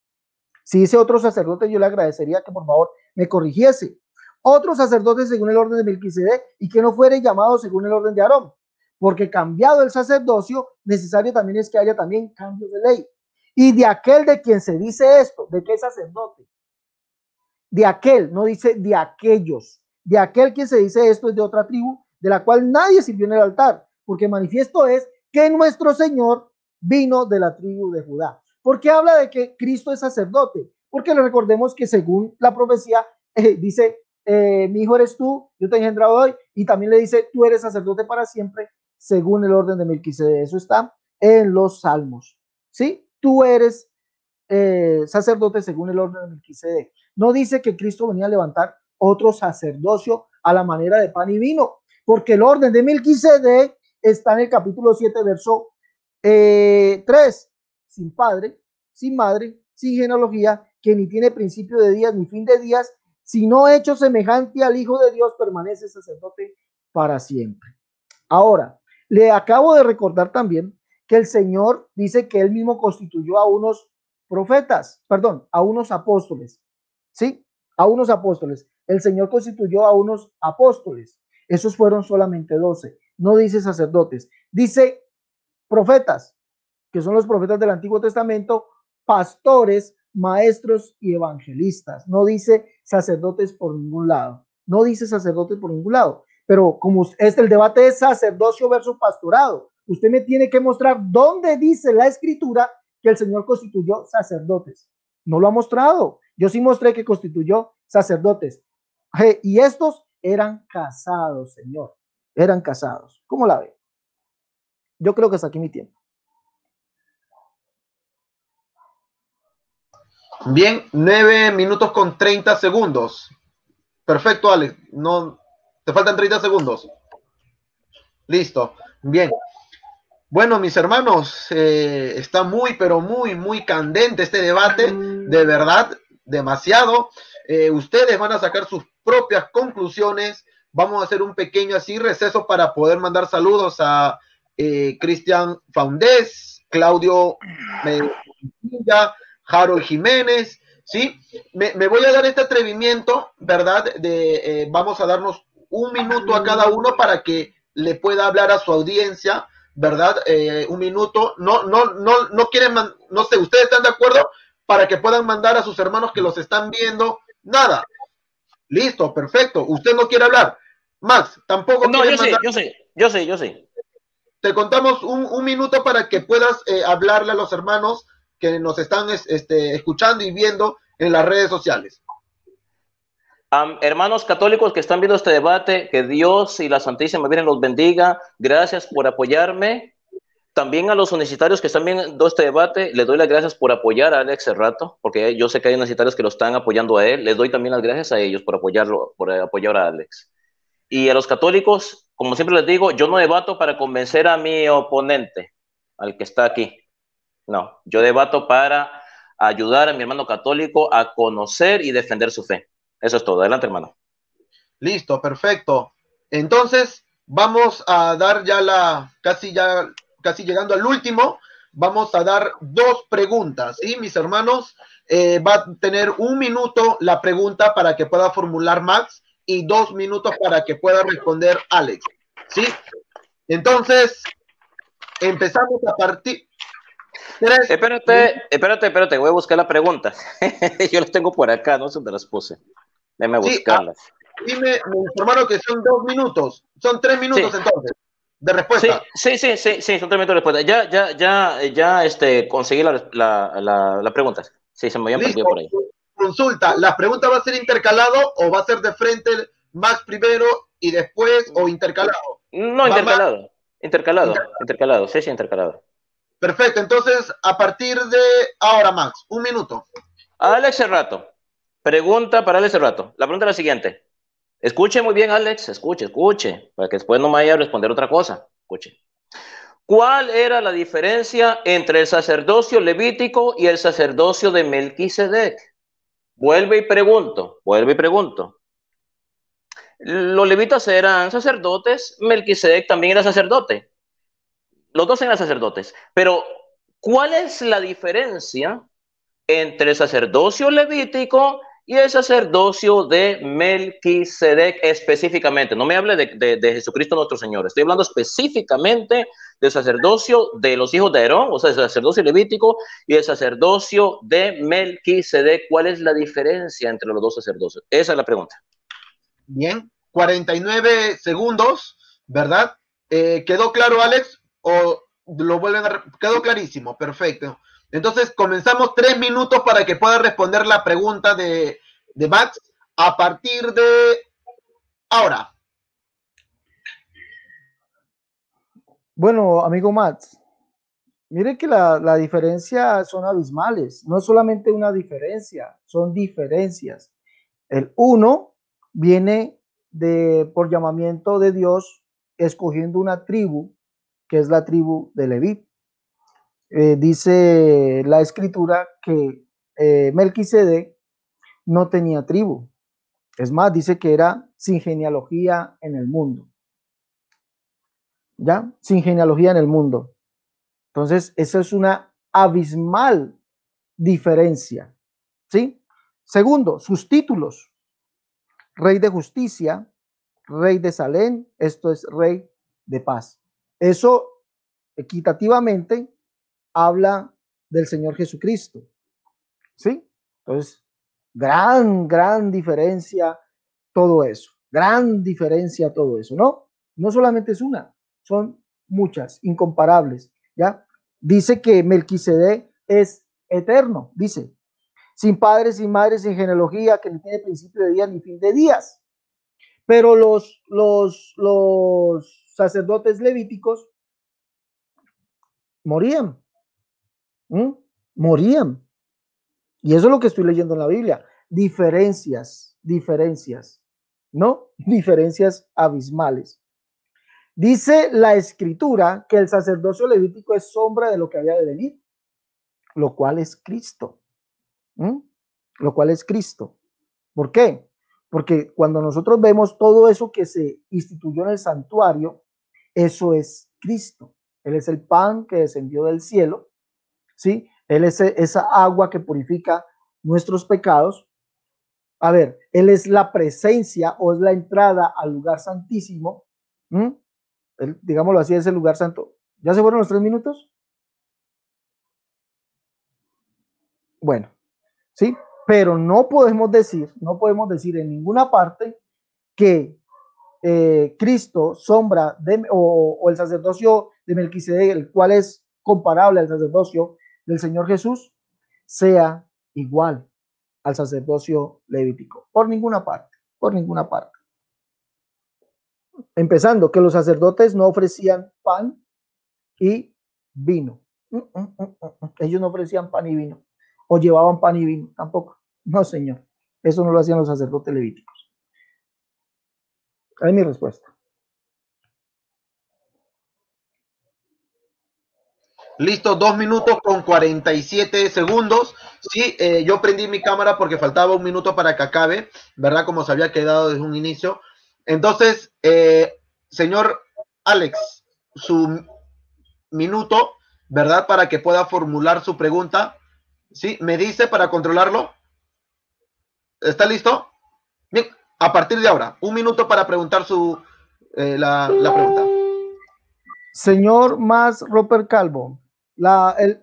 Si dice otro sacerdote, yo le agradecería que por favor me corrigiese. Otro sacerdote según el orden de Melquisedec, y que no fuere llamado según el orden de Aarón, porque cambiado el sacerdocio, necesario también es que haya también cambio de ley. Y de aquel de quien se dice esto, ¿de qué sacerdote? De aquel, no dice de aquellos. De aquel quien se dice esto es de otra tribu, de la cual nadie sirvió en el altar, porque manifiesto es que nuestro Señor vino de la tribu de Judá. ¿Por qué habla de que Cristo es sacerdote? Porque recordemos que según la profecía dice, mi hijo eres tú, yo te he engendrado hoy, y también le dice, tú eres sacerdote para siempre, según el orden de Melquisedec. Eso está en los Salmos, ¿sí? Tú eres sacerdote según el orden de Melquisedec. No dice que Cristo venía a levantar otro sacerdocio a la manera de pan y vino, porque el orden de Melquisedec está en el capítulo 7, verso 3, sin padre, sin madre, sin genealogía, que ni tiene principio de días ni fin de días, sino hecho semejante al Hijo de Dios, permanece sacerdote para siempre. Ahora, le acabo de recordar también que el Señor dice que él mismo constituyó a unos profetas, perdón, a unos apóstoles, ¿sí? A unos apóstoles. El Señor constituyó a unos apóstoles. Esos fueron solamente 12. No dice sacerdotes, dice profetas, que son los profetas del Antiguo Testamento, pastores, maestros y evangelistas. No dice sacerdotes por ningún lado. No dice sacerdotes por ningún lado. Pero como el debate es sacerdocio versus pastorado, usted me tiene que mostrar dónde dice la Escritura que el Señor constituyó sacerdotes. No lo ha mostrado. Yo sí mostré que constituyó sacerdotes. Y estos eran casados, Señor. Eran casados. ¿Cómo la ve? Yo creo que hasta aquí mi tiempo. Bien, 9 minutos con 30 segundos. Perfecto, Alex. No, te faltan 30 segundos. Listo. Bien. Bueno, mis hermanos, está muy, pero muy, muy candente este debate. De verdad, demasiado. Ustedes van a sacar sus propias conclusiones. Vamos a hacer un pequeño así receso para poder mandar saludos a Cristian Faundés, Claudio Harold Jiménez, ¿sí? Me voy a dar este atrevimiento, ¿verdad? Vamos a darnos un minuto a cada uno para que le pueda hablar a su audiencia, ¿verdad? Un minuto. No quieren, no sé, ¿ustedes están de acuerdo? Para que puedan mandar a sus hermanos que los están viendo. Nada. Listo, perfecto. Usted no quiere hablar. Max, tampoco no, quiere mandar. Yo sí. Te contamos un minuto para que puedas hablarle a los hermanos que nos están escuchando y viendo en las redes sociales. Hermanos católicos que están viendo este debate, que Dios y la Santísima Virgen los bendiga. Gracias por apoyarme. También a los universitarios que están viendo este debate, les doy las gracias por apoyar a Alex Cerrato, porque yo sé que hay universitarios que lo están apoyando a él. Les doy también las gracias a ellos por apoyarlo, por apoyar a Alex. Y a los católicos, como siempre les digo, yo no debato para convencer a mi oponente, al que está aquí. No, yo debato para ayudar a mi hermano católico a conocer y defender su fe. Eso es todo. Adelante, hermano. Listo, perfecto. Entonces, vamos a dar ya casi llegando al último, vamos a dar 2 preguntas, ¿sí? Mis hermanos, va a tener 1 minuto la pregunta para que pueda formular Max y 2 minutos para que pueda responder Alex, ¿sí? Entonces, empezamos a partir... Espérate, voy a buscar la pregunta. Yo las tengo por acá, no sé dónde las puse. Déjame buscarlas. Dime, me informaron que son 2 minutos. Son 3 minutos sí. Entonces, de respuesta. Sí, son 3 minutos de respuesta. Ya conseguí la pregunta. Sí, se me habían perdido por ahí. Consulta, ¿la pregunta va a ser intercalado o va a ser de frente Max primero y después o intercalado? No, intercalado. Sí, intercalado. Perfecto, entonces a partir de ahora, Max, 1 minuto. Alex Cerrato. Pregunta para Alex Cerrato. La pregunta es la siguiente. Escuche muy bien, Alex. Escuche. Para que después no me vaya a responder otra cosa. Escuche. ¿Cuál era la diferencia entre el sacerdocio levítico y el sacerdocio de Melquisedec? Vuelve y pregunto. Los levitas eran sacerdotes, Melquisedec también era sacerdote. Los dos eran sacerdotes. Pero, ¿cuál es la diferencia entre el sacerdocio levítico y el sacerdocio de Melquisedec específicamente? No me hable de Jesucristo nuestro Señor. Estoy hablando específicamente del sacerdocio de los hijos de Aarón, o sea, el sacerdocio levítico y el sacerdocio de Melquisedec. ¿Cuál es la diferencia entre los dos sacerdocios? Esa es la pregunta. Bien, 49 segundos, ¿verdad? ¿Quedó claro, Alex? ¿O lo vuelven a... Quedó clarísimo, perfecto. Entonces comenzamos 3 minutos para que pueda responder la pregunta de Max a partir de ahora. Bueno, amigo Max, mire que la diferencia son abismales. No es solamente una diferencia, son diferencias. El uno viene por llamamiento de Dios, escogiendo una tribu, que es la tribu de Leví. Dice la escritura que Melquisedec no tenía tribu. Es más, dice que era sin genealogía en el mundo. ¿Ya? Sin genealogía en el mundo. Entonces, eso es una abismal diferencia. ¿Sí? Segundo, sus títulos. Rey de justicia, rey de Salem, esto es rey de paz. Eso equitativamente habla del Señor Jesucristo. ¿Sí? Entonces, gran diferencia todo eso. Gran diferencia todo eso, ¿no? No solamente es una, son muchas, incomparables, ¿ya? Dice que Melquisedec es eterno, dice, sin padre, sin madre, sin genealogía, que no tiene principio de día ni fin de días. Pero los sacerdotes levíticos morían. Morían. Y eso es lo que estoy leyendo en la Biblia. Diferencias, ¿no? Diferencias abismales. Dice la escritura que el sacerdocio levítico es sombra de lo que había de venir, lo cual es Cristo. Lo cual es Cristo. ¿Por qué? Porque cuando nosotros vemos todo eso que se instituyó en el santuario, eso es Cristo. Él es el pan que descendió del cielo, ¿sí? Él es esa agua que purifica nuestros pecados. A ver, Él es la presencia o es la entrada al lugar santísimo. Él, digámoslo así, es el lugar santo. ¿Ya se fueron los 3 minutos? Bueno, ¿sí? Pero no podemos decir en ninguna parte que Cristo, sombra o el sacerdocio de Melquisedec, el cual es comparable al sacerdocio del Señor Jesús, sea igual al sacerdocio levítico. Por ninguna parte, por ninguna parte. Empezando, que los sacerdotes no ofrecían pan y vino. Ellos no ofrecían pan y vino. O llevaban pan y vino, tampoco. No, señor. Eso no lo hacían los sacerdotes levíticos. Ahí es mi respuesta. Listo, 2 minutos con 47 segundos. Sí, yo prendí mi cámara porque faltaba un minuto para que acabe, ¿verdad? Como se había quedado desde un inicio. Entonces, señor Alex, su minuto, ¿verdad? Para que pueda formular su pregunta. ¿Sí? ¿Me dice para controlarlo? ¿Está listo? Bien, a partir de ahora, un minuto para preguntar la pregunta. Señor Mas Roper Calvo,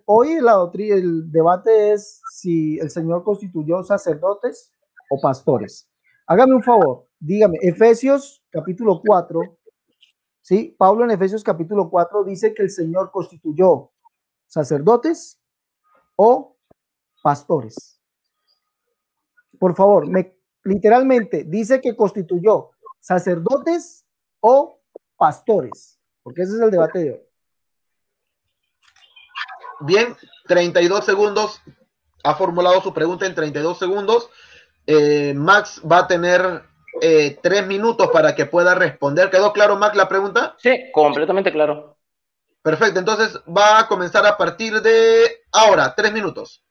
hoy el debate es si el Señor constituyó sacerdotes o pastores. Hágame un favor, dígame, Efesios capítulo 4, ¿sí? Pablo en Efesios capítulo 4 dice que el Señor constituyó sacerdotes o pastores. Por favor, literalmente dice que constituyó sacerdotes o pastores, porque ese es el debate de hoy. Bien, 32 segundos. Ha formulado su pregunta en 32 segundos. Max va a tener 3 minutos para que pueda responder. ¿Quedó claro, Max, la pregunta? Sí, completamente claro. Perfecto, entonces va a comenzar a partir de ahora, 3 minutos.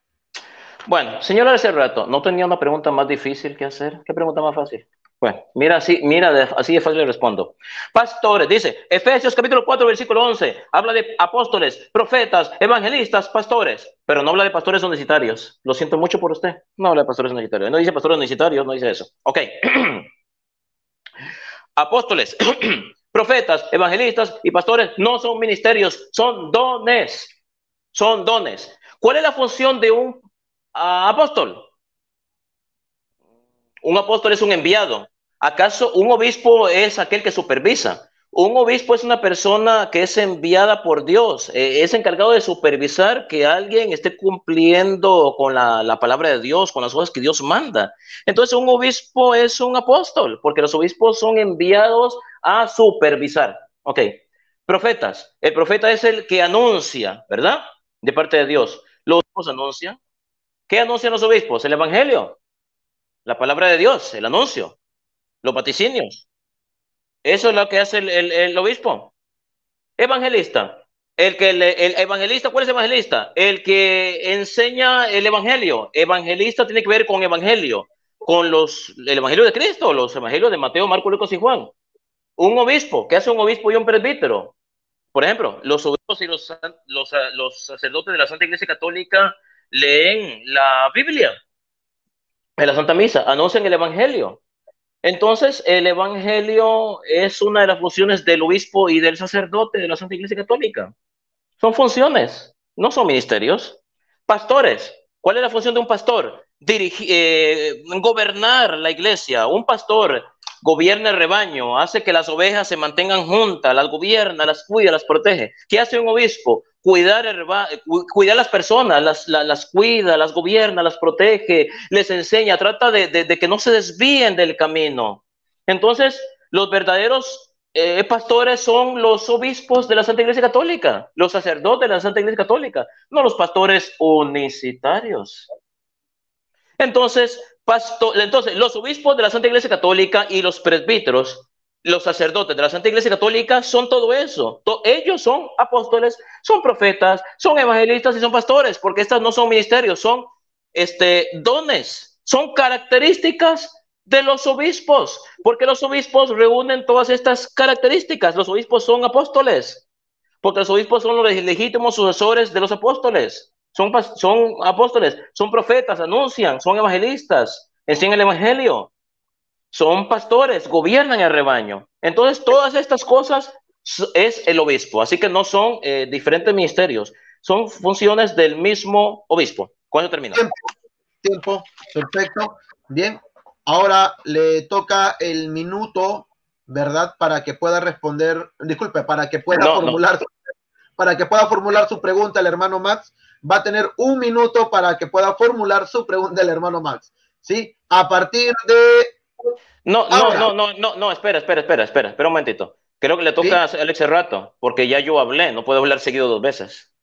Bueno, señor, hace rato, ¿no tenía una pregunta más difícil que hacer? ¿Qué pregunta más fácil? Bueno, así de fácil le respondo. Pastores, dice, Efesios capítulo 4, versículo 11, habla de apóstoles, profetas, evangelistas, pastores, pero no habla de pastores universitarios. Lo siento mucho por usted, no habla de pastores universitarios. No dice pastores universitarios, no dice eso. Ok. Apóstoles, profetas, evangelistas y pastores no son ministerios, son dones. Son dones. ¿Cuál es la función de un apóstol? Un apóstol es un enviado. ¿Acaso un obispo es aquel que supervisa? Un obispo es una persona que es enviada por Dios, es encargado de supervisar que alguien esté cumpliendo con la palabra de Dios, con las cosas que Dios manda. Entonces un obispo es un apóstol, porque los obispos son enviados a supervisar. Ok, profetas. El profeta es el que anuncia, ¿verdad? De parte de Dios. Los obispos anuncian. ¿Qué anuncian los obispos? El evangelio. La palabra de Dios, el anuncio. los vaticinios. Eso es lo que hace el obispo. Evangelista. El evangelista, ¿cuál es evangelista? El que enseña el evangelio. Evangelista tiene que ver con evangelio, con el evangelio de Cristo, los evangelios de Mateo, Marcos, Lucas y Juan. Un obispo, ¿qué hace un obispo y un presbítero? Por ejemplo, los obispos y los sacerdotes de la Santa Iglesia Católica leen la Biblia en la Santa Misa, anuncian el evangelio. Entonces, el evangelio es una de las funciones del obispo y del sacerdote de la Santa Iglesia Católica. Son funciones, no son ministerios. Pastores, ¿cuál es la función de un pastor? Gobernar la iglesia. Un pastor gobierna el rebaño, hace que las ovejas se mantengan juntas, las gobierna, las cuida, las protege. ¿Qué hace un obispo? Cuidar cuidar las personas, las cuida, las gobierna, las protege, les enseña, trata de que no se desvíen del camino. Entonces, los verdaderos pastores son los obispos de la Santa Iglesia Católica, los sacerdotes de la Santa Iglesia Católica, no los pastores unicitarios. Entonces, los obispos de la Santa Iglesia Católica y los presbíteros, los sacerdotes de la Santa Iglesia Católica son todo eso. Ellos son apóstoles, son profetas, son evangelistas y son pastores, porque estas no son ministerios, son dones, son características de los obispos, porque los obispos reúnen todas estas características. Los obispos son apóstoles, porque los obispos son los legítimos sucesores de los apóstoles. Son apóstoles, son profetas, anuncian, son evangelistas, enseñan el evangelio, son pastores, gobiernan el rebaño. Entonces, todas estas cosas es el obispo, así que no son diferentes ministerios, son funciones del mismo obispo. ¿Cuándo termina? Tiempo, perfecto. Bien, ahora le toca el minuto, ¿verdad? Para que pueda responder, disculpe, para que pueda formular su pregunta el hermano Max. Va a tener un minuto para que pueda formular su pregunta el hermano Max, ¿sí? A partir de... No, espera un momentito. Creo que le toca a Alex Cerrato, porque ya yo hablé, no puedo hablar seguido dos veces.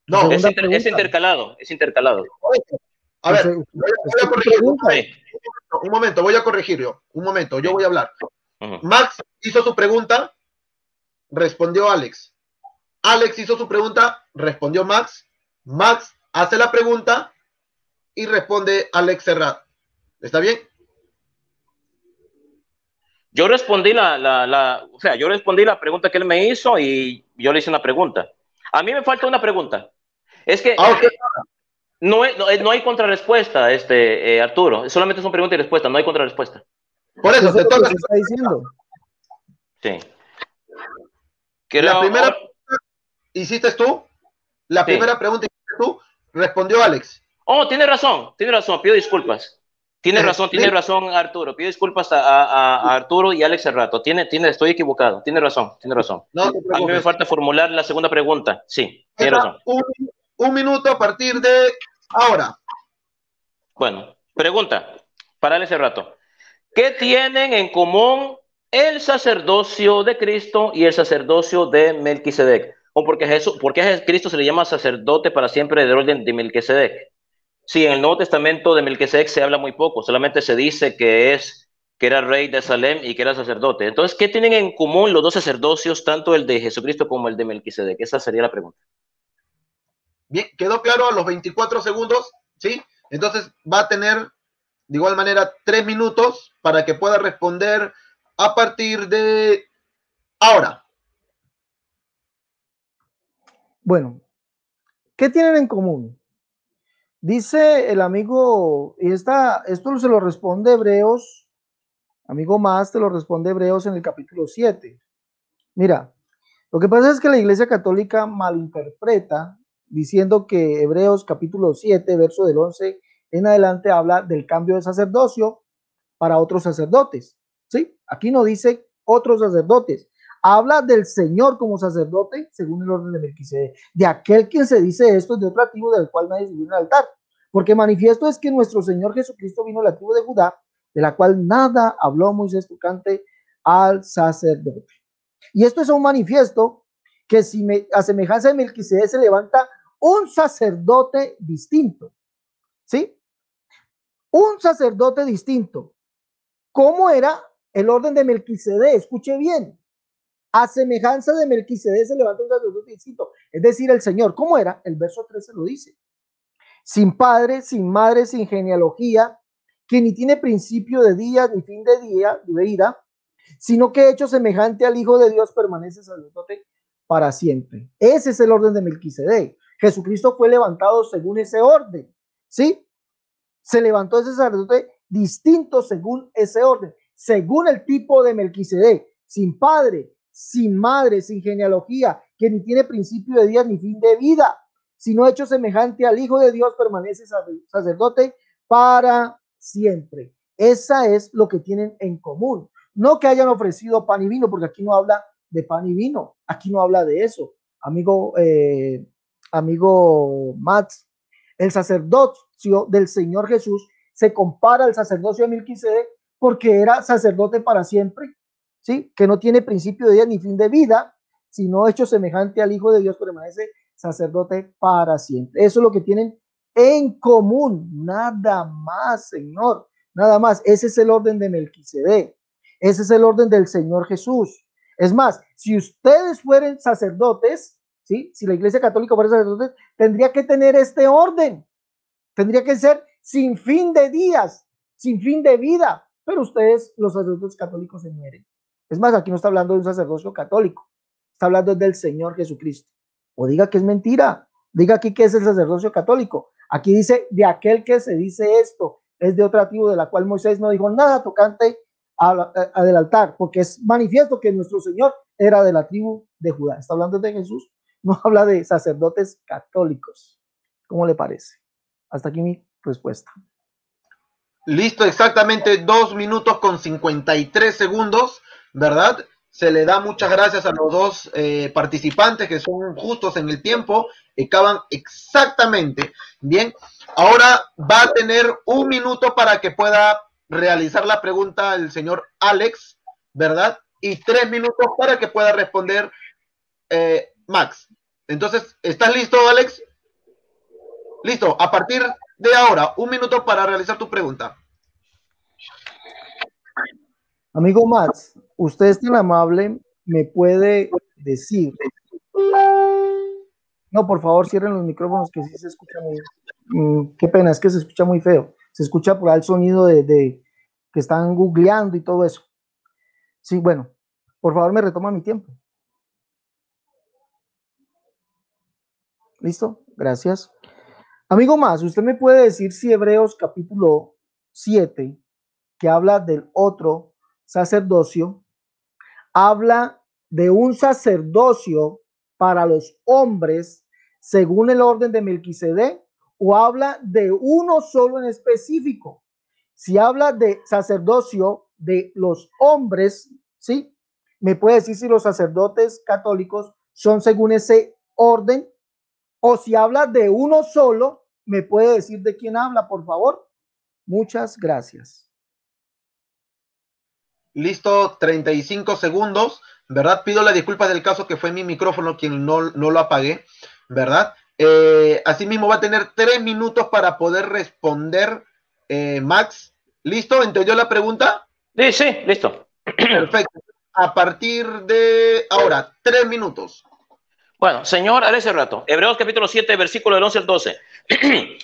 No, es intercalado. A ver, voy a corregir. Un momento, voy a corregir yo. Un momento, yo voy a hablar. Max hizo su pregunta, respondió Alex. Alex hizo su pregunta, respondió Max. Max hace la pregunta y responde Alex Serrat. ¿Está bien? Yo respondí yo respondí la pregunta que él me hizo y yo le hice una pregunta. A mí me falta una pregunta. Es que no hay contrarrespuesta, Arturo. Solamente son preguntas y respuestas, no hay contrarrespuesta. Por eso te toca. ¿Qué está diciendo? Sí. La primera pregunta hiciste tú. La primera pregunta hiciste tú. Respondió Alex. Oh, tiene razón. Pido disculpas. Tiene razón, Arturo. Pido disculpas a Arturo y Alex Cerrato. Estoy equivocado. Tiene razón. No, a mí me falta formular la segunda pregunta. Sí, tiene razón. Un minuto a partir de ahora. Bueno, pregunta para Alex Cerrato. ¿Qué tienen en común el sacerdocio de Cristo y el sacerdocio de Melquisedec? ¿O por qué a Cristo se le llama sacerdote para siempre del orden de Melquisedec? Sí, en el Nuevo Testamento de Melquisedec se habla muy poco, solamente se dice que era rey de Salem y que era sacerdote. Entonces, ¿qué tienen en común los dos sacerdocios, tanto el de Jesucristo como el de Melquisedec? Esa sería la pregunta. Bien, ¿quedó claro a los 24 segundos? ¿Sí? Entonces va a tener de igual manera 3 minutos para que pueda responder a partir de ahora. Bueno, ¿qué tienen en común? Dice el amigo, y esto se lo responde Hebreos, amigo más, te lo responde Hebreos en el capítulo 7. Mira, lo que pasa es que la Iglesia Católica malinterpreta diciendo que Hebreos capítulo 7, verso del 11 en adelante habla del cambio de sacerdocio para otros sacerdotes. ¿Sí? Aquí no dice otros sacerdotes. Habla del Señor como sacerdote según el orden de Melquisedec, de aquel quien se dice esto es de otro tribu del cual nadie subió en el altar, porque manifiesto es que nuestro Señor Jesucristo vino a la tribu de Judá, de la cual nada habló Moisés tocante al sacerdote. Y esto es un manifiesto que a semejanza de Melquisedec se levanta un sacerdote distinto, ¿sí? Un sacerdote distinto. ¿Cómo era el orden de Melquisedec, escuche bien, a semejanza de Melquisedec se levantó un sacerdote distinto, es decir, el Señor. ¿Cómo era? El verso 13 lo dice. Sin padre, sin madre, sin genealogía, que ni tiene principio de día ni fin de vida, sino que hecho semejante al Hijo de Dios permanece sacerdote para siempre. Ese es el orden de Melquisedec. Jesucristo fue levantado según ese orden, ¿sí? Se levantó ese sacerdote distinto según ese orden, según el tipo de Melquisedec, sin padre, sin madre, sin genealogía, que ni tiene principio de días ni fin de vida, sino hecho semejante al Hijo de Dios, permanece sacerdote para siempre. Esa es lo que tienen en común. No que hayan ofrecido pan y vino, porque aquí no habla de pan y vino, aquí no habla de eso, amigo Max. El sacerdocio del Señor Jesús se compara al sacerdocio de Melquisedec porque era sacerdote para siempre, ¿sí? Que no tiene principio de día ni fin de vida, sino hecho semejante al Hijo de Dios, permanece sacerdote para siempre. Eso es lo que tienen en común, nada más, Señor, nada más. Ese es el orden de Melquisedec, ese es el orden del Señor Jesús. Es más, si ustedes fueran sacerdotes, ¿sí? Si la Iglesia Católica fuera sacerdotes, tendría que tener este orden, tendría que ser sin fin de días, sin fin de vida, pero ustedes, los sacerdotes católicos, se mueren. Es más, aquí no está hablando de un sacerdocio católico, está hablando del Señor Jesucristo. O diga que es mentira, diga aquí que es el sacerdocio católico. Aquí dice, de aquel que se dice esto, es de otra tribu de la cual Moisés no dijo nada tocante del altar, porque es manifiesto que nuestro Señor era de la tribu de Judá. Está hablando de Jesús, no habla de sacerdotes católicos. ¿Cómo le parece? Hasta aquí mi respuesta. Listo, exactamente 2 minutos con 53 segundos, ¿verdad? Se le da muchas gracias a los dos participantes que son justos en el tiempo, acaban exactamente. Bien, ahora va a tener 1 minuto para que pueda realizar la pregunta el señor Alex, ¿verdad? Y 3 minutos para que pueda responder Max. Entonces, ¿estás listo, Alex? Listo, a partir de ahora, 1 minuto para realizar tu pregunta. Amigo Max, usted es tan amable, me puede decir. No, por favor, cierren los micrófonos que sí se escucha muy. Qué pena, es que se escucha muy feo. Se escucha por ahí el sonido de que están googleando y todo eso. Sí, bueno, por favor, me retoma mi tiempo. ¿Listo? Gracias. Amigo Max, usted me puede decir si Hebreos capítulo 7, que habla del otro sacerdocio, habla de un sacerdocio para los hombres según el orden de Melquisedec, o habla de uno solo en específico. Si habla de sacerdocio de los hombres, ¿sí? ¿Me puede decir si los sacerdotes católicos son según ese orden? O si habla de uno solo, ¿me puede decir de quién habla, por favor? Muchas gracias. Listo, 35 segundos, ¿verdad? Pido la disculpa del caso que fue mi micrófono quien no lo apagué, ¿verdad? Asimismo va a tener 3 minutos para poder responder Max. ¿Listo? ¿Entendió la pregunta? Sí, sí, listo. Perfecto. A partir de ahora, 3 minutos. Bueno, señor, hace rato, Hebreos capítulo 7, versículo del 11 al 12.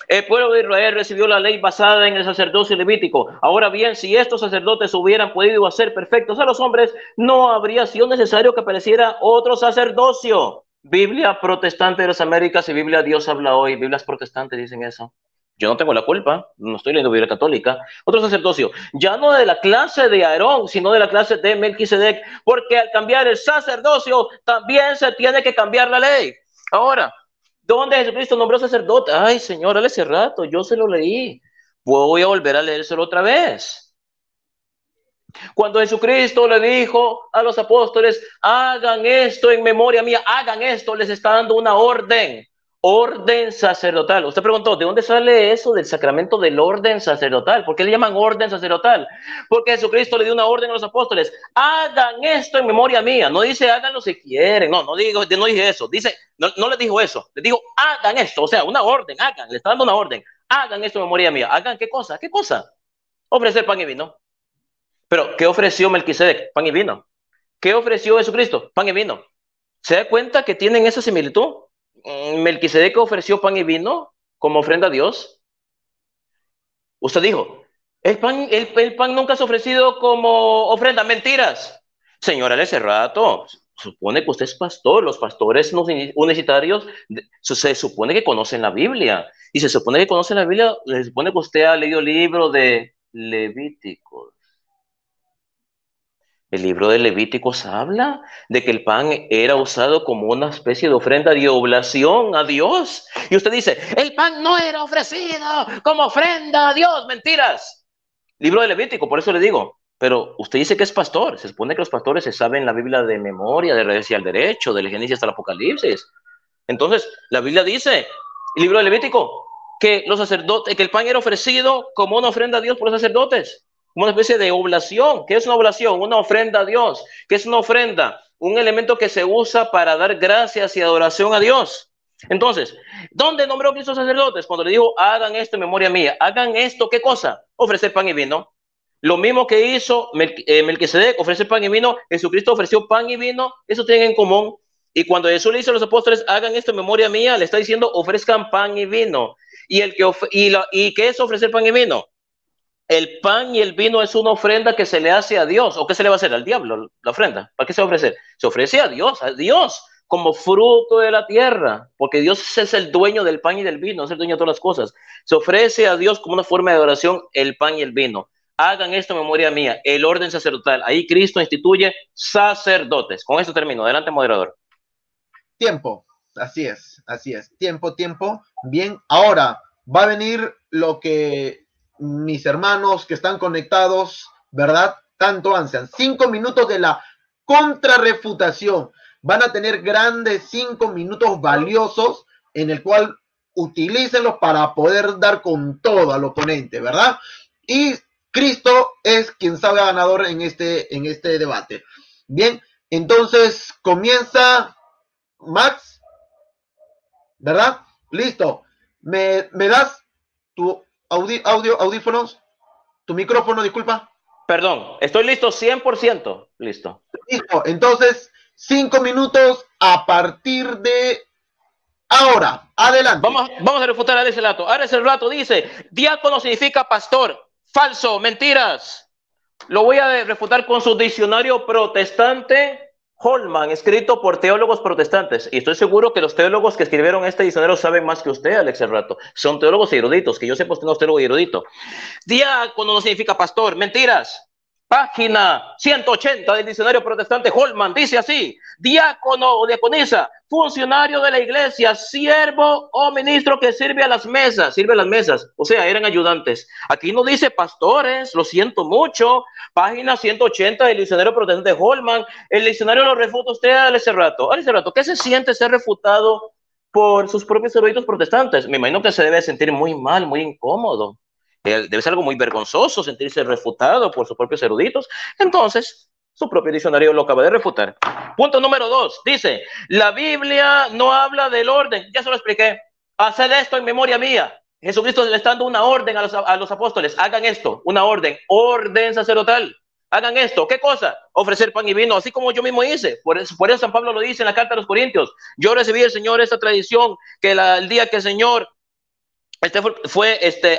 El pueblo de Israel recibió la ley basada en el sacerdocio levítico. Ahora bien, si estos sacerdotes hubieran podido hacer perfectos a los hombres, no habría sido necesario que apareciera otro sacerdocio. Biblia protestante de las Américas y Biblia Dios habla hoy. Biblias protestantes dicen eso. Yo no tengo la culpa, no estoy leyendo Biblia católica. Otro sacerdocio, ya no de la clase de Aarón, sino de la clase de Melquisedec, porque al cambiar el sacerdocio también se tiene que cambiar la ley. Ahora, ¿dónde Jesucristo nombró sacerdote? Ay, Señor, hace rato, yo se lo leí. Voy a volver a leérselo otra vez. Cuando Jesucristo le dijo a los apóstoles, hagan esto en memoria mía, hagan esto, les está dando una orden. Orden sacerdotal. Usted preguntó, ¿de dónde sale eso del sacramento del orden sacerdotal? ¿Por qué le llaman orden sacerdotal? Porque Jesucristo le dio una orden a los apóstoles. Hagan esto en memoria mía. No dice háganlo si quieren. No dije eso. Dice, no les dijo eso. Les dijo, hagan esto. O sea, una orden, hagan. Le está dando una orden. Hagan esto en memoria mía. ¿Hagan qué cosa? ¿Qué cosa? Ofrecer pan y vino. Pero, ¿qué ofreció Melquisedec? Pan y vino. ¿Qué ofreció Jesucristo? Pan y vino. ¿Se da cuenta que tienen esa similitud? Melquisedec ofreció pan y vino como ofrenda a Dios. Usted dijo, el pan nunca es ofrecido como ofrenda. Mentiras. Señora, hace rato, supone que usted es pastor. Los pastores universitarios se supone que conocen la Biblia. Y se supone que conocen la Biblia, se supone que usted ha leído el libro de Levítico. El libro de Levíticos habla de que el pan era usado como una especie de ofrenda de oblación a Dios. Y usted dice, el pan no era ofrecido como ofrenda a Dios. Mentiras. Libro de Levítico, por eso le digo. Pero usted dice que es pastor. Se supone que los pastores se saben la Biblia de memoria, de revés y al derecho, del Génesis hasta el Apocalipsis. Entonces, la Biblia dice, el libro de Levítico, que los sacerdotes, que el pan era ofrecido como una ofrenda a Dios por los sacerdotes. Una especie de oblación. ¿Qué es una oblación? Una ofrenda a Dios. ¿Qué es una ofrenda? Un elemento que se usa para dar gracias y adoración a Dios. Entonces, ¿dónde nombró Cristo sacerdotes? Cuando le dijo, hagan esto en memoria mía. ¿Hagan esto qué cosa? Ofrecer pan y vino. Lo mismo que hizo Melquisedec, ofrecer pan y vino. Jesucristo ofreció pan y vino. Eso tienen en común. Y cuando Jesús le dice a los apóstoles, hagan esto en memoria mía, le está diciendo, ofrezcan pan y vino. ¿Y qué es ofrecer pan y vino? El pan y el vino es una ofrenda que se le hace a Dios. ¿O qué se le va a hacer al diablo la ofrenda? ¿Para qué se va a ofrecer? Se ofrece a Dios como fruto de la tierra, porque Dios es el dueño del pan y del vino, es el dueño de todas las cosas. Se ofrece a Dios como una forma de adoración el pan y el vino. Hagan esto en memoria mía, el orden sacerdotal. Ahí Cristo instituye sacerdotes. Con esto termino. Adelante, moderador. Tiempo, así es. Tiempo. Bien, ahora va a venir lo que mis hermanos que están conectados, ¿verdad? Tanto ansian. 5 minutos de la contrarrefutación. Van a tener grandes 5 minutos valiosos en el cual utilícenlos para poder dar con todo al oponente, ¿verdad? Y Cristo es quien salga ganador en este debate. Bien, entonces comienza Max, ¿verdad? Listo. ¿Me das tu audífonos? Tu micrófono, disculpa. Perdón, estoy listo, 100% listo. Listo, entonces 5 minutos a partir de ahora. Adelante. Vamos a refutar a Alex Relato. Alex Relato dice, diácono significa pastor. Falso, mentiras. Lo voy a refutar con su diccionario protestante Holman, escrito por teólogos protestantes. Y estoy seguro que los teólogos que escribieron este diccionario saben más que usted, Alex Rato. Son teólogos eruditos, que yo sepa usted no es teólogo erudito. Diácono no significa pastor. Mentiras. Página 180 del diccionario protestante Holman dice así: diácono o diaconisa, funcionario de la iglesia, siervo o ministro que sirve a las mesas, o sea, eran ayudantes. Aquí no dice pastores, lo siento mucho. Página 180 del diccionario protestante Holman. El diccionario lo refuta usted hace rato. ¿Qué se siente ser refutado por sus propios eruditos protestantes? Me imagino que se debe sentir muy mal, muy incómodo. Debe ser algo muy vergonzoso sentirse refutado por sus propios eruditos. Entonces, su propio diccionario lo acaba de refutar. Punto número 2. Dice, la Biblia no habla del orden. Ya se lo expliqué. Haced esto en memoria mía. Jesucristo le está dando una orden a los apóstoles. Hagan esto, una orden sacerdotal. Hagan esto. ¿Qué cosa? Ofrecer pan y vino, así como yo mismo hice. Por eso San Pablo lo dice en la carta a los Corintios. Yo recibí del Señor esta tradición, que el día que el Señor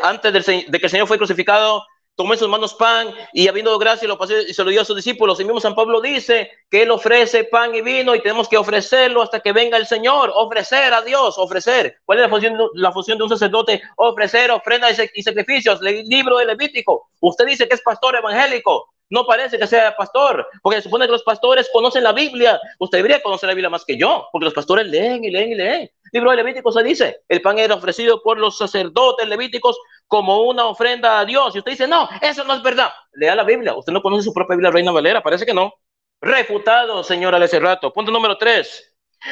antes de que el Señor fue crucificado, tomó en sus manos pan y habiendo dado gracia lo pasó y se lo dio a sus discípulos. Y mismo San Pablo dice que él ofrece pan y vino y tenemos que ofrecerlo hasta que venga el Señor. Ofrecer a Dios, ofrecer. ¿Cuál es la función de un sacerdote? Ofrecer ofrendas y sacrificios. El libro de Levítico. Usted dice que es pastor evangélico. No parece que sea pastor, porque se supone que los pastores conocen la Biblia. Usted debería conocer la Biblia más que yo, porque los pastores leen y leen y leen. Libro de Levítico se dice, el pan era ofrecido por los sacerdotes levíticos como una ofrenda a Dios. Y usted dice, no, eso no es verdad. Lea la Biblia. Usted no conoce su propia Biblia, Reina Valera. Parece que no. Refutado, señora, hace rato. Punto número 3.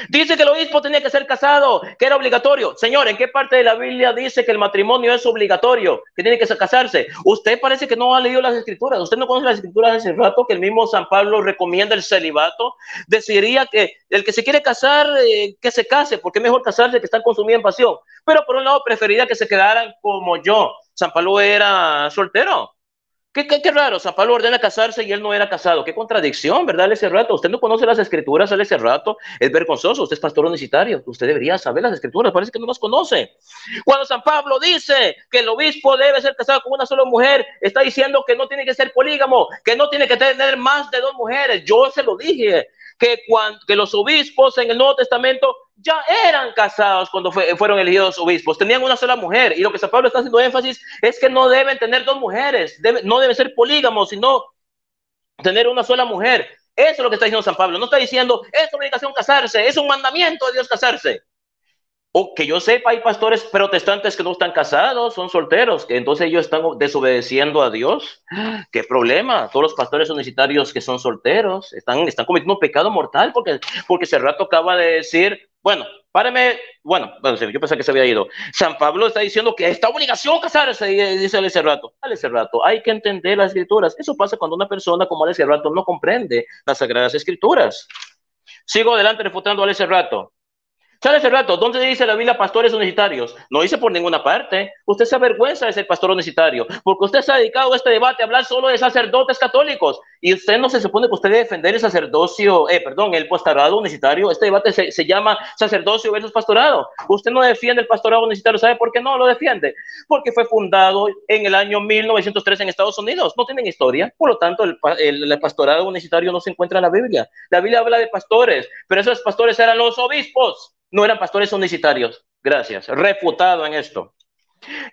Dice que el obispo tenía que ser casado, que era obligatorio. Señor, ¿en qué parte de la Biblia dice que el matrimonio es obligatorio, que tiene que casarse? Usted parece que no ha leído las escrituras. Usted no conoce las escrituras hace rato, que el mismo San Pablo recomienda el celibato. Deciría que el que se quiere casar, que se case, porque es mejor casarse que estar consumido en pasión. Pero por un lado preferiría que se quedaran como yo. San Pablo era soltero. Qué raro, San Pablo ordena casarse y él no era casado. Qué contradicción, ¿verdad, Alex Cerrato? Usted no conoce las escrituras, Alex Cerrato. Es vergonzoso, usted es pastor universitario. Usted debería saber las escrituras, parece que no las conoce. Cuando San Pablo dice que el obispo debe ser casado con una sola mujer, está diciendo que no tiene que ser polígamo, que no tiene que tener más de 2 mujeres. Yo se lo dije, que los obispos en el Nuevo Testamento ya eran casados cuando fueron elegidos obispos, tenían una sola mujer, y lo que San Pablo está haciendo énfasis es que no deben tener 2 mujeres, no deben ser polígamos, sino tener una sola mujer. Eso es lo que está diciendo San Pablo. No está diciendo es obligación casarse, es un mandamiento de Dios casarse. O que yo sepa, hay pastores protestantes que no están casados, son solteros, que entonces ellos están desobedeciendo a Dios. ¿Qué problema? Todos los pastores universitarios que son solteros están cometiendo un pecado mortal porque Cerrato acaba de decir, bueno, páreme, bueno, yo pensé que se había ido. San Pablo está diciendo que esta obligación casarse, y dice Alex Cerrato, hay que entender las escrituras. Eso pasa cuando una persona como Alex Cerrato no comprende las sagradas escrituras. Sigo adelante refutando a Alex Cerrato. ¿Sabe ese rato? ¿Dónde dice la Biblia pastores universitarios? No dice por ninguna parte. Usted se avergüenza de ser pastor universitario, porque usted se ha dedicado a este debate a hablar solo de sacerdotes católicos, y usted no se supone que usted debe defender el sacerdocio, el pastorado universitario. Este debate se llama sacerdocio versus pastorado. Usted no defiende el pastorado universitario. ¿Sabe por qué no lo defiende? Porque fue fundado en el año 1903 en Estados Unidos. No tienen historia, por lo tanto el pastorado universitario no se encuentra en la Biblia. La Biblia habla de pastores, pero esos pastores eran los obispos. No eran pastores universitarios. Gracias. Refutado en esto.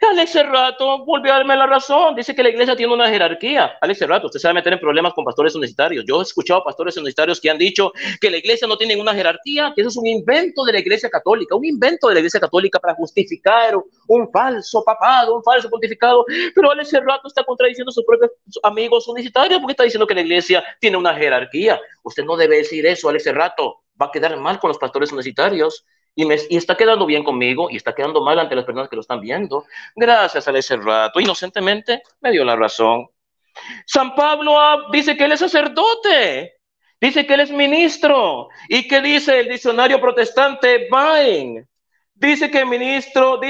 Alex Cerrato volvió a darme la razón. Dice que la iglesia tiene una jerarquía. Alex Cerrato, usted se va a meter en problemas con pastores universitarios. Yo he escuchado pastores universitarios que han dicho que la iglesia no tiene una jerarquía, que eso es un invento de la iglesia católica, un invento de la iglesia católica para justificar un falso papado, un falso pontificado. Pero Alex Cerrato está contradiciendo a sus propios amigos universitarios porque está diciendo que la iglesia tiene una jerarquía. Usted no debe decir eso, Alex Cerrato. Va a quedar mal con los pastores universitarios. Y está quedando bien conmigo y está quedando mal ante las personas que lo están viendo. Gracias a ese rato, inocentemente me dio la razón. San Pablo dice que él es sacerdote, dice que él es ministro. ¿Y qué dice el diccionario protestante Vine? Dice que ministro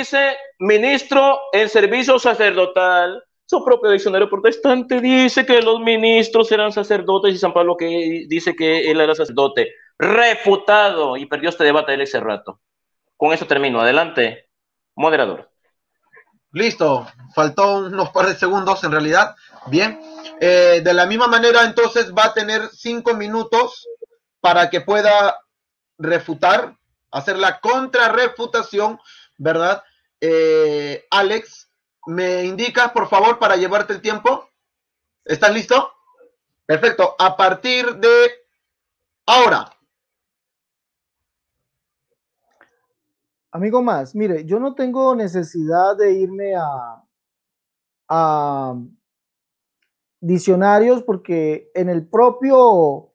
en servicio sacerdotal. Su propio diccionario protestante dice que los ministros eran sacerdotes, y San Pablo que dice que él era sacerdote. Refutado, y perdió este debate él ese rato. Con eso termino. Adelante, moderador. Listo, faltó unos par de segundos en realidad. Bien, de la misma manera entonces va a tener 5 minutos para que pueda refutar, hacer la contrarrefutación, ¿verdad? Alex, ¿me indicas por favor para llevarte el tiempo? ¿Estás listo? Perfecto, a partir de ahora. Amigo más, mire, yo no tengo necesidad de irme a diccionarios, porque en el propio,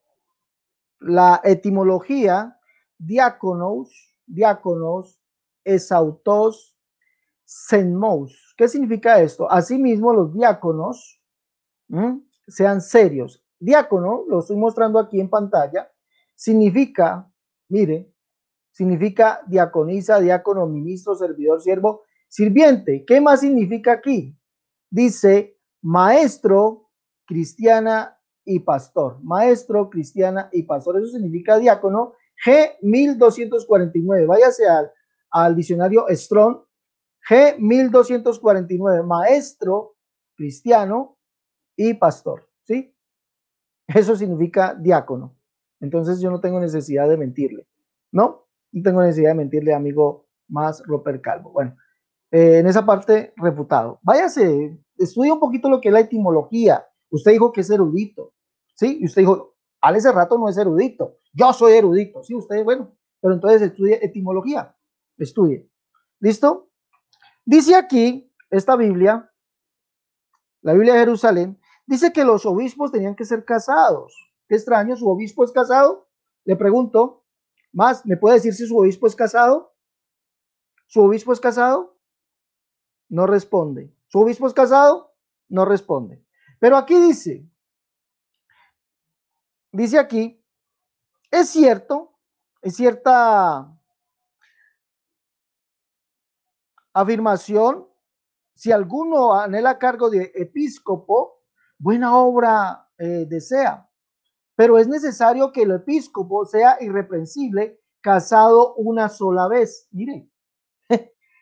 la etimología, diáconos, exautos, senmos. ¿Qué significa esto? Asimismo, los diáconos sean serios. Diácono, lo estoy mostrando aquí en pantalla, significa, mire, significa diaconisa, diácono, ministro, servidor, siervo, sirviente. ¿Qué más significa aquí? Dice maestro, cristiana y pastor. Maestro, cristiana y pastor. Eso significa diácono. G 1249. Váyase al diccionario Strong. G 1249. Maestro, cristiano y pastor. ¿Sí? Eso significa diácono. Entonces yo no tengo necesidad de mentirle. ¿No? No tengo necesidad de mentirle, amigo más Roper Calvo. Bueno, en esa parte, refutado. Váyase, estudia un poquito lo que es la etimología. Usted dijo que es erudito, ¿sí? Y usted dijo, Alex Cerrato no es erudito. Yo soy erudito, ¿sí? Usted, bueno, pero entonces estudie etimología. Estudie. ¿Listo? Dice aquí, esta Biblia, la Biblia de Jerusalén, dice que los obispos tenían que ser casados. Qué extraño, ¿su obispo es casado? Le pregunto, más, ¿me puede decir si su obispo es casado? ¿Su obispo es casado? No responde. ¿Su obispo es casado? No responde. Pero aquí dice aquí, es cierto, es cierta afirmación, si alguno anhela cargo de episcopo, buena obra desea, pero es necesario que el episcopo sea irreprensible, casado una sola vez. Miren,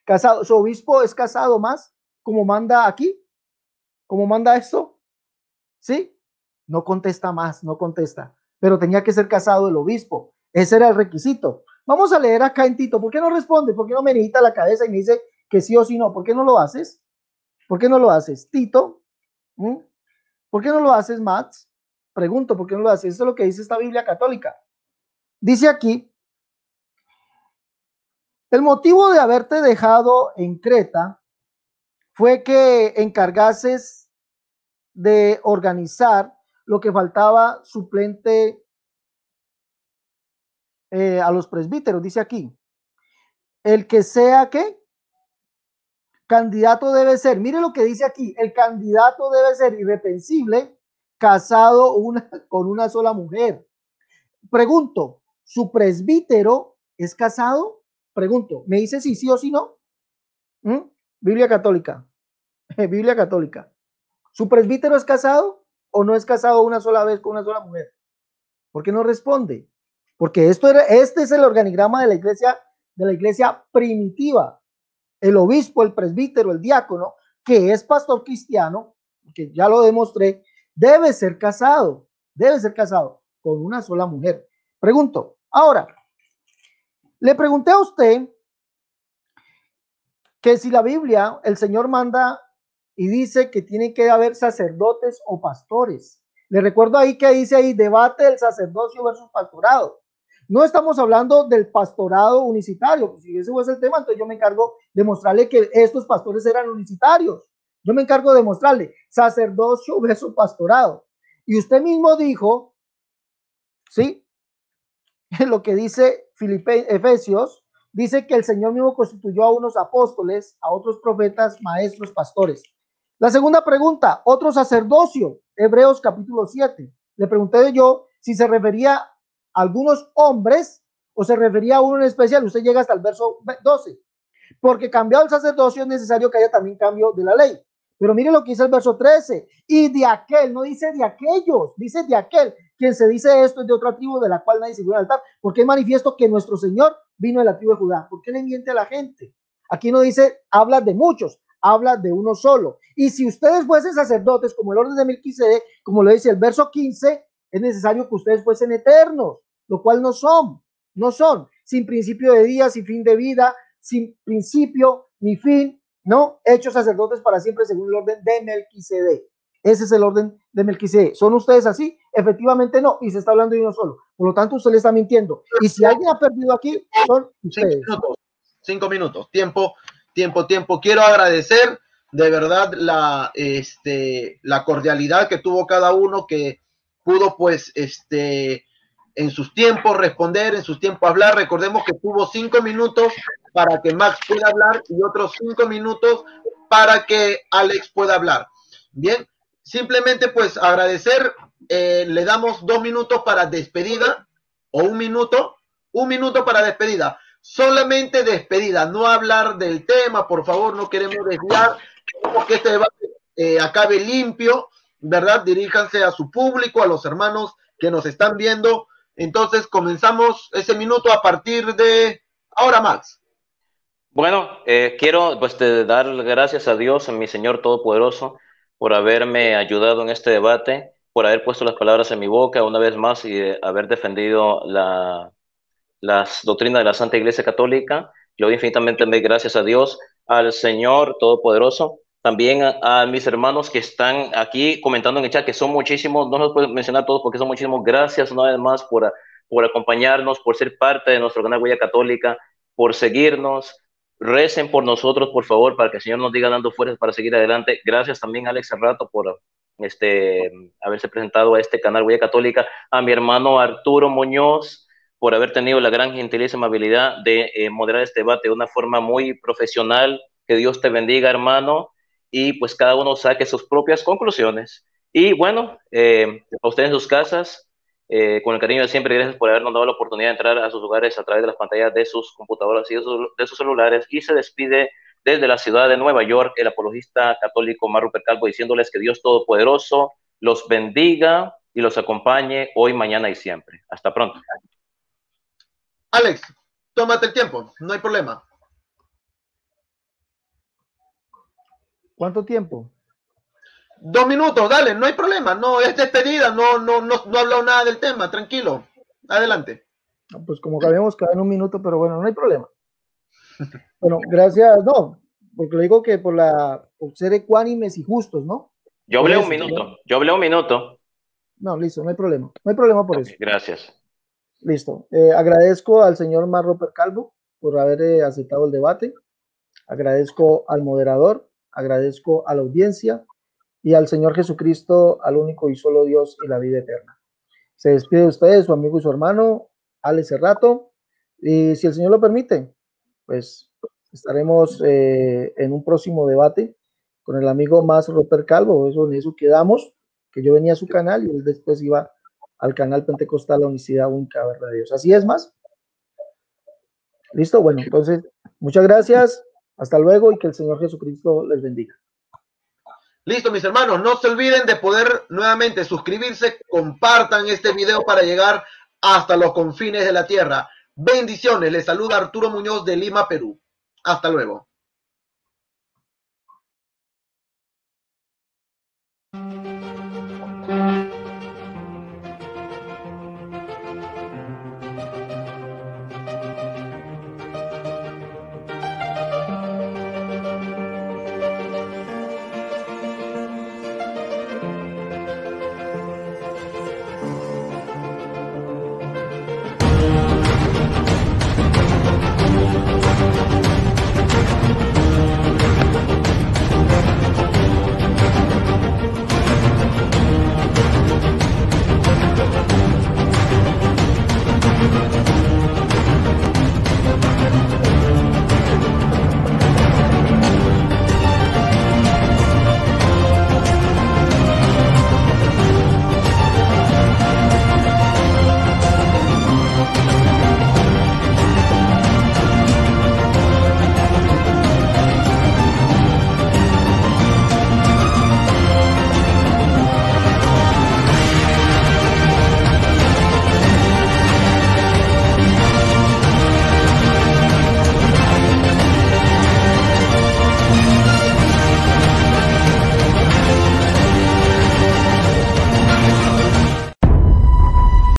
casado, su obispo es casado más, como manda aquí, como manda esto, ¿sí? No contesta más, no contesta, pero tenía que ser casado el obispo, ese era el requisito. Vamos a leer acá en Tito. ¿Por qué no responde? ¿Por qué no me necesita la cabeza y me dice que sí o sí no? ¿Por qué no lo haces? ¿Por qué no lo haces? Tito, ¿Mm? ¿Por qué no lo haces, Max? Pregunto, ¿por qué no lo haces? Eso es lo que dice esta Biblia católica. Dice aquí, el motivo de haberte dejado en Creta fue que encargases de organizar lo que faltaba suplente a los presbíteros. Dice aquí, el que sea que candidato debe ser, mire lo que dice aquí, el candidato debe ser irreprensible, casado con una sola mujer. Pregunto, ¿su presbítero es casado? Pregunto, ¿me dice si sí o si no? ¿Mm? Biblia católica, Biblia católica. ¿Su presbítero es casado o no es casado una sola vez con una sola mujer? ¿Por qué no responde? Porque este es el organigrama de la iglesia primitiva. El obispo, el presbítero, el diácono, que es pastor cristiano, que ya lo demostré, debe ser casado con una sola mujer. Pregunto, ahora, le pregunté a usted que si la Biblia, el Señor manda y dice que tiene que haber sacerdotes o pastores. Le recuerdo ahí que dice ahí debate del sacerdocio versus pastorado. No estamos hablando del pastorado unicitario. Si ese fuese el tema, entonces yo me encargo de mostrarle que estos pastores eran unicitarios. Yo me encargo de mostrarle sacerdocio versus pastorado. Y usted mismo dijo, ¿sí? Lo que dice Efesios, dice que el Señor mismo constituyó a unos apóstoles, a otros profetas, maestros, pastores. La segunda pregunta, otro sacerdocio, Hebreos capítulo 7. Le pregunté yo si se refería a algunos hombres o se refería a uno en especial. Usted llega hasta el verso 12. Porque cambiado el sacerdocio es necesario que haya también cambio de la ley. Pero mire lo que dice el verso 13. Y de aquel, no dice de aquellos, dice de aquel. Quien se dice esto es de otra tribu de la cual nadie se puede altar. Porque es manifiesto que nuestro Señor vino de la tribu de Judá. ¿Por qué le miente a la gente? Aquí no dice, habla de muchos, habla de uno solo. Y si ustedes fuesen sacerdotes, como el orden de Melquisedec, como lo dice el verso 15, es necesario que ustedes fuesen eternos, lo cual no son, sin principio de día, sin fin de vida, sin principio ni fin, ¿no? Hechos sacerdotes para siempre según el orden de Melquisedec. Ese es el orden de Melquisedec. ¿Son ustedes así? Efectivamente no, y se está hablando de uno solo. Por lo tanto, usted le está mintiendo. Y si alguien ha perdido aquí, son ustedes. 5 minutos. Tiempo. Quiero agradecer de verdad la cordialidad que tuvo cada uno, que pudo pues en sus tiempos responder, en sus tiempos hablar. Recordemos que tuvo 5 minutos para que Max pueda hablar y otros 5 minutos para que Alex pueda hablar. Bien, simplemente pues agradecer. Le damos 2 minutos para despedida o 1 minuto. 1 minuto para despedida. Solamente despedida, no hablar del tema, por favor, no queremos desviar. Queremos que este debate acabe limpio, ¿verdad? Diríjanse a su público, a los hermanos que nos están viendo. Entonces comenzamos ese minuto a partir de ahora, Max. Bueno, quiero pues dar gracias a Dios, a mi Señor Todopoderoso, por haberme ayudado en este debate, por haber puesto las palabras en mi boca una vez más y haber defendido las doctrinas de la Santa Iglesia Católica. Yo infinitamente me gracias a Dios, al Señor Todopoderoso, también a mis hermanos que están aquí comentando en el chat, que son muchísimos, no los puedo mencionar todos porque son muchísimos. Gracias una vez más por acompañarnos, por ser parte de nuestro canal Huella Católica, por seguirnos. Recen por nosotros, por favor, para que el Señor nos diga dando fuerzas para seguir adelante. Gracias también, Alex Rato, por haberse presentado a este canal Huella Católica. A mi hermano Arturo Muñoz, por haber tenido la gran gentileza y amabilidad de moderar este debate de una forma muy profesional. Que Dios te bendiga, hermano, y pues cada uno saque sus propias conclusiones. Y bueno, a ustedes en sus casas, con el cariño de siempre, gracias por habernos dado la oportunidad de entrar a sus hogares a través de las pantallas de sus computadoras y de sus celulares. Y se despide desde la ciudad de Nueva York el apologista católico Mar Rupert Calvo, diciéndoles que Dios Todopoderoso los bendiga y los acompañe hoy, mañana y siempre. Hasta pronto. Alex, tómate el tiempo, no hay problema. ¿Cuánto tiempo? 2 minutos, dale, no hay problema, no es despedida, no he hablado nada del tema, tranquilo, adelante. Pues como que habíamos quedado en 1 minuto, pero bueno, no hay problema. Bueno, gracias, no, porque le digo que por ser ecuánimes y justos, ¿no? Yo hablé 1 minuto, ¿no? Yo hablé 1 minuto. No, listo, no hay problema, no hay problema por eso. Gracias. Listo, agradezco al señor Mar Roper Calvo por haber aceptado el debate, agradezco al moderador, agradezco a la audiencia y al Señor Jesucristo, al único y solo Dios y la vida eterna. Se despide de ustedes, su amigo y su hermano, Alex Cerrato, y si el Señor lo permite, pues estaremos en un próximo debate con el amigo Más Roper Calvo. En eso quedamos, que yo venía a su canal y él después iba al canal Pentecostal La Unicidad Única Verdad de Dios. ¿Así es, Más? ¿Listo? Bueno, entonces, muchas gracias, hasta luego y que el Señor Jesucristo les bendiga. Listo, mis hermanos, no se olviden de poder nuevamente suscribirse, compartan este video para llegar hasta los confines de la tierra. Bendiciones, les saluda Arturo Muñoz de Lima, Perú. Hasta luego.